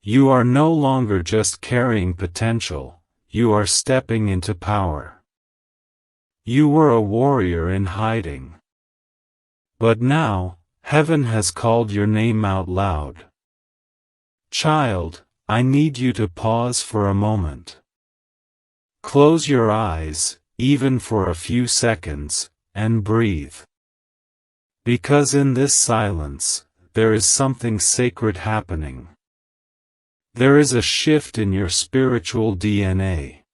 You are no longer just carrying potential, you are stepping into power. You were a warrior in hiding. But now, heaven has called your name out loud. Child, I need you to pause for a moment. Close your eyes, even for a few seconds, and breathe. Because in this silence, there is something sacred happening. There is a shift in your spiritual DNA.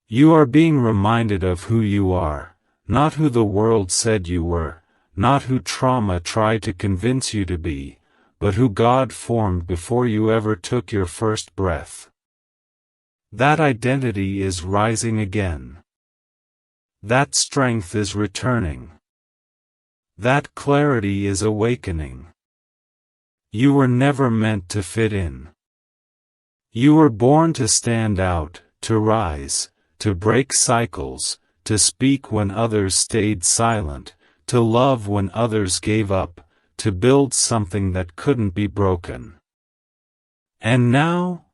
You are being reminded of who you are, not who the world said you were, not who trauma tried to convince you to be, but who God formed before you ever took your first breath. That identity is rising again. That strength is returning. That clarity is awakening. You were never meant to fit in. You were born to stand out, to rise, to break cycles, to speak when others stayed silent, to love when others gave up, to build something that couldn't be broken. And now,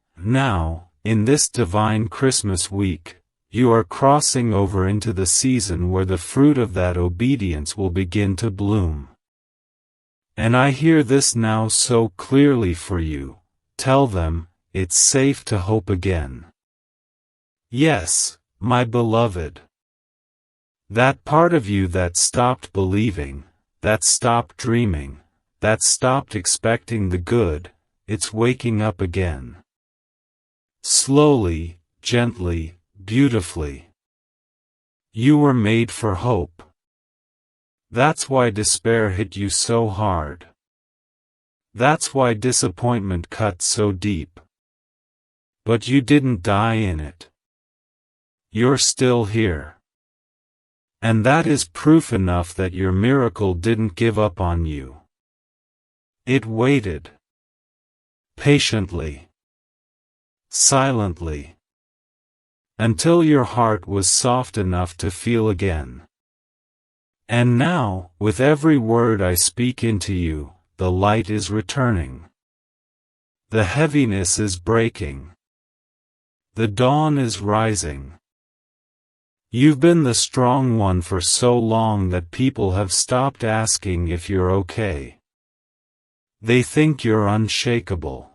in this divine Christmas week, you are crossing over into the season where the fruit of that obedience will begin to bloom. And I hear this now so clearly for you. Tell them, it's safe to hope again. Yes, my beloved. That part of you that stopped believing, that stopped dreaming, that stopped expecting the good, it's waking up again. Slowly, gently, beautifully. You were made for hope. That's why despair hit you so hard. That's why disappointment cut so deep. But you didn't die in it. You're still here. And that is proof enough that your miracle didn't give up on you. It waited. Patiently. Silently. Until your heart was soft enough to feel again. And now, with every word I speak into you, the light is returning. The heaviness is breaking. The dawn is rising. You've been the strong one for so long that people have stopped asking if you're okay. They think you're unshakable.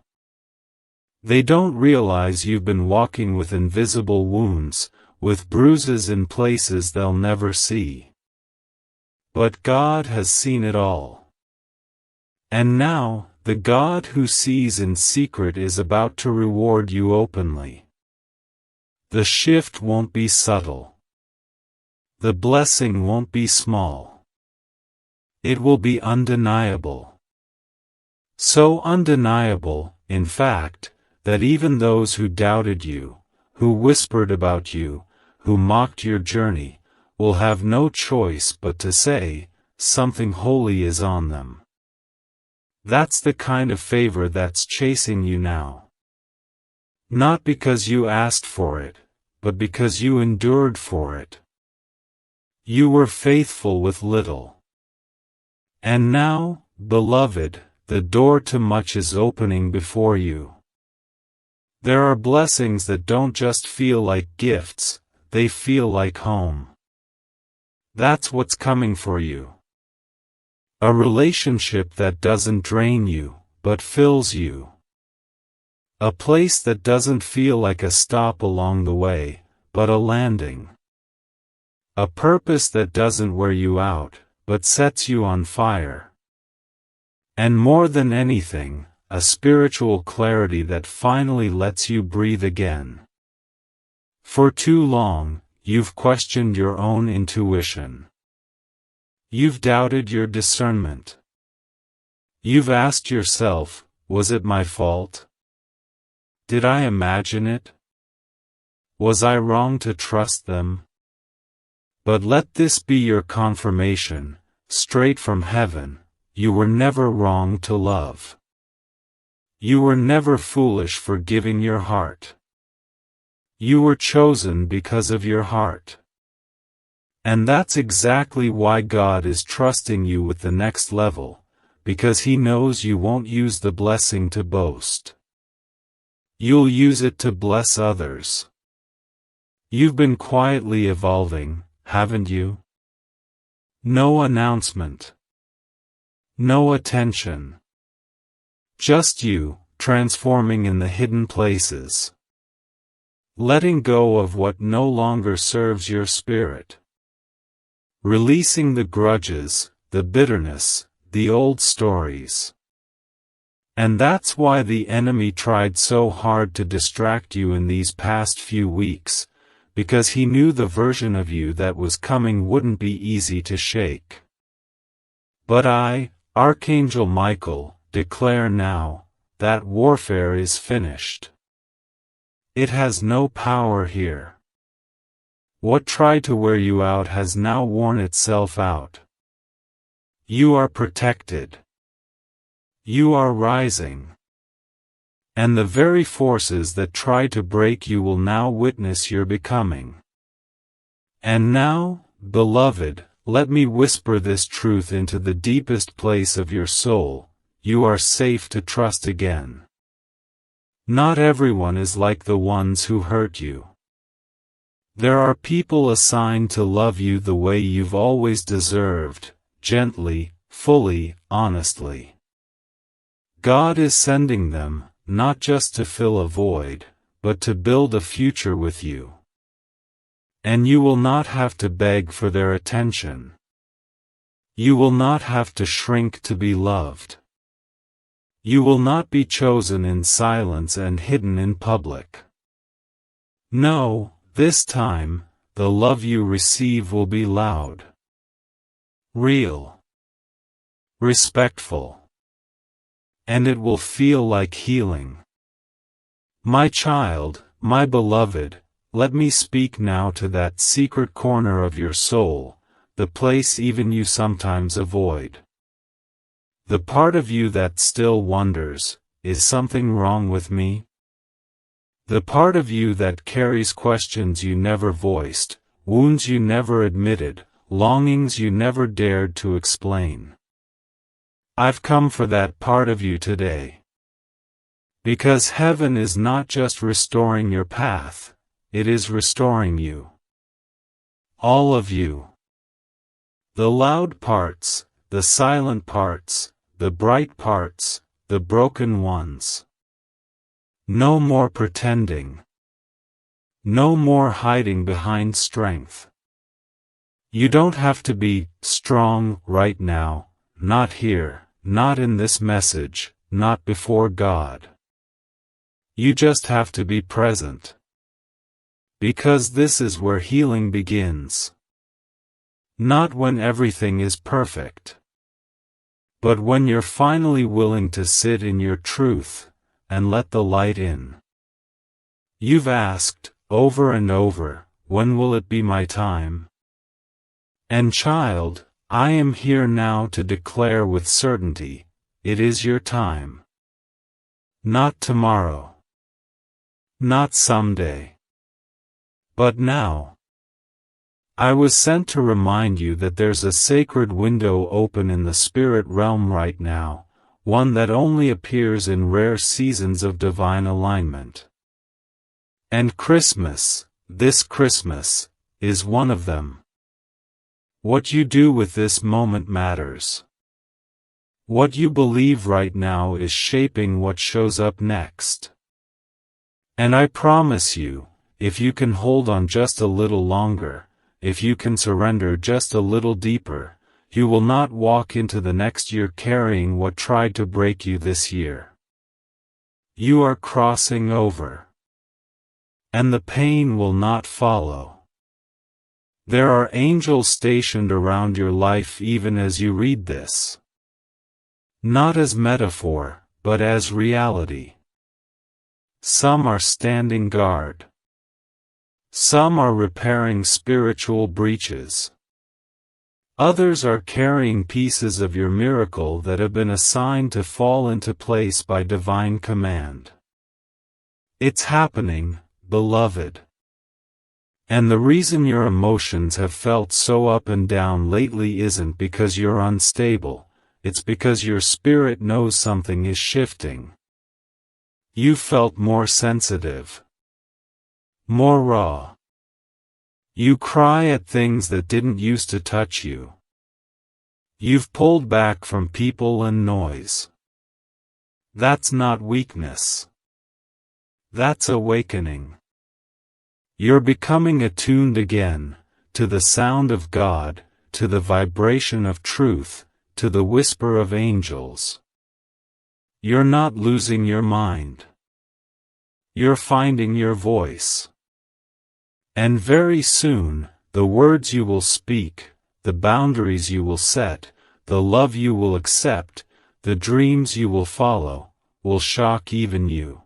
They don't realize you've been walking with invisible wounds, with bruises in places they'll never see. But God has seen it all. And now, the God who sees in secret is about to reward you openly. The shift won't be subtle. The blessing won't be small. It will be undeniable. So undeniable, in fact, that even those who doubted you, who whispered about you, who mocked your journey, will have no choice but to say, something holy is on them. That's the kind of favor that's chasing you now. Not because you asked for it, but because you endured for it. You were faithful with little. And now, beloved, the door to much is opening before you. There are blessings that don't just feel like gifts, they feel like home. That's what's coming for you. A relationship that doesn't drain you, but fills you. A place that doesn't feel like a stop along the way, but a landing. A purpose that doesn't wear you out, but sets you on fire. And more than anything, a spiritual clarity that finally lets you breathe again. For too long, you've questioned your own intuition. You've doubted your discernment. You've asked yourself, was it my fault? Did I imagine it? Was I wrong to trust them? But let this be your confirmation, straight from heaven, you were never wrong to love. You were never foolish for giving your heart. You were chosen because of your heart. And that's exactly why God is trusting you with the next level, because He knows you won't use the blessing to boast. You'll use it to bless others. You've been quietly evolving, haven't you? No announcement. No attention. Just you, transforming in the hidden places. Letting go of what no longer serves your spirit. Releasing the grudges, the bitterness, the old stories. And that's why the enemy tried so hard to distract you in these past few weeks, because he knew the version of you that was coming wouldn't be easy to shake. But I, Archangel Michael, declare now, that warfare is finished. It has no power here. What tried to wear you out has now worn itself out. You are protected. You are rising. And the very forces that try to break you will now witness your becoming. And now, beloved, let me whisper this truth into the deepest place of your soul, you are safe to trust again. Not everyone is like the ones who hurt you. There are people assigned to love you the way you've always deserved, gently, fully, honestly. God is sending them, not just to fill a void, but to build a future with you. And you will not have to beg for their attention. You will not have to shrink to be loved. You will not be chosen in silence and hidden in public. No, this time, the love you receive will be loud. Real. Respectful. And it will feel like healing. My child, my beloved, let me speak now to that secret corner of your soul, the place even you sometimes avoid. The part of you that still wonders, is something wrong with me? The part of you that carries questions you never voiced, wounds you never admitted, longings you never dared to explain. I've come for that part of you today. Because heaven is not just restoring your path, it is restoring you. All of you. The loud parts, the silent parts, the bright parts, the broken ones. No more pretending. No more hiding behind strength. You don't have to be strong right now, not here, not in this message, not before God. You just have to be present. Because this is where healing begins. Not when everything is perfect. But when you're finally willing to sit in your truth, and let the light in. You've asked, over and over, when will it be my time? And child, I am here now to declare with certainty, it is your time. Not tomorrow. Not someday. But now. I was sent to remind you that there's a sacred window open in the spirit realm right now, one that only appears in rare seasons of divine alignment. And Christmas, this Christmas, is one of them. What you do with this moment matters. What you believe right now is shaping what shows up next. And I promise you, if you can hold on just a little longer, if you can surrender just a little deeper, you will not walk into the next year carrying what tried to break you this year. You are crossing over. And the pain will not follow. There are angels stationed around your life even as you read this. Not as metaphor, but as reality. Some are standing guard. Some are repairing spiritual breaches. Others are carrying pieces of your miracle that have been assigned to fall into place by divine command. It's happening, beloved. And the reason your emotions have felt so up and down lately isn't because you're unstable, it's because your spirit knows something is shifting. You felt more sensitive. More raw. You cry at things that didn't used to touch you. You've pulled back from people and noise. That's not weakness. That's awakening. You're becoming attuned again, to the sound of God, to the vibration of truth, to the whisper of angels. You're not losing your mind. You're finding your voice. And very soon, the words you will speak, the boundaries you will set, the love you will accept, the dreams you will follow, will shock even you.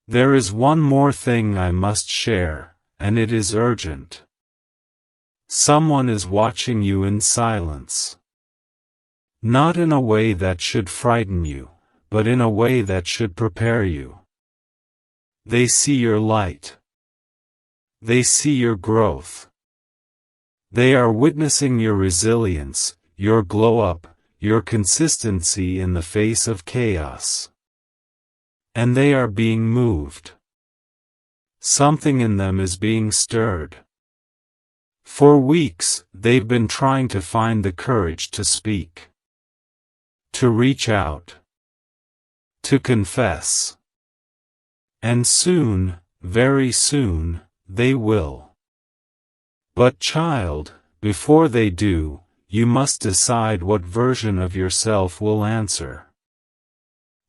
There is one more thing I must share, and it is urgent. Someone is watching you in silence. Not in a way that should frighten you, but in a way that should prepare you. They see your light. They see your growth. They are witnessing your resilience, your glow-up, your consistency in the face of chaos. And they are being moved. Something in them is being stirred. For weeks, they've been trying to find the courage to speak. To reach out. To confess. And soon, very soon, they will. But child, before they do, you must decide what version of yourself will answer.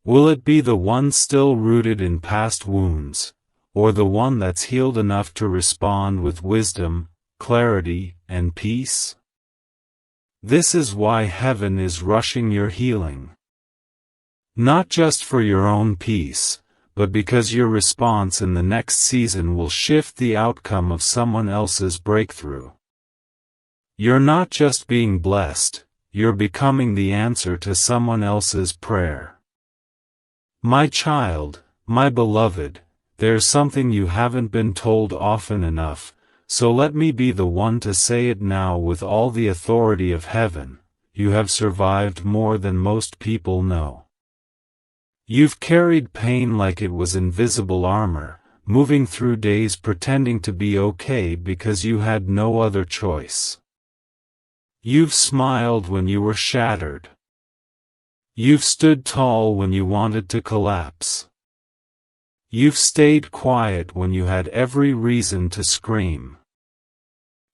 Will it be the one still rooted in past wounds, or the one that's healed enough to respond with wisdom, clarity, and peace? This is why heaven is rushing your healing. Not just for your own peace, but because your response in the next season will shift the outcome of someone else's breakthrough. You're not just being blessed, you're becoming the answer to someone else's prayer. My child, my beloved, there's something you haven't been told often enough, so let me be the one to say it now with all the authority of heaven. You have survived more than most people know. You've carried pain like it was invisible armor, moving through days pretending to be okay because you had no other choice. You've smiled when you were shattered. You've stood tall when you wanted to collapse. You've stayed quiet when you had every reason to scream.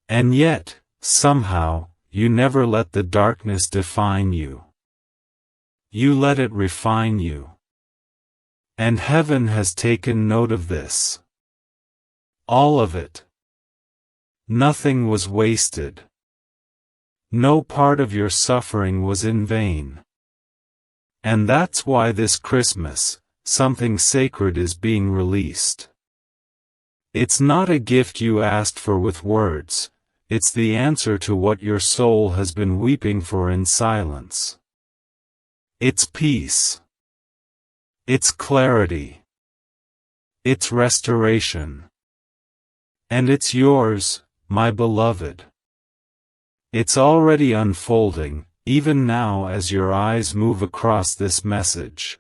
And yet, somehow, you never let the darkness define you. You let it refine you. And heaven has taken note of this. All of it. Nothing was wasted. No part of your suffering was in vain. And that's why this Christmas, something sacred is being released. It's not a gift you asked for with words, it's the answer to what your soul has been weeping for in silence. It's peace. It's clarity. It's restoration. And it's yours, my beloved. It's already unfolding, even now as your eyes move across this message.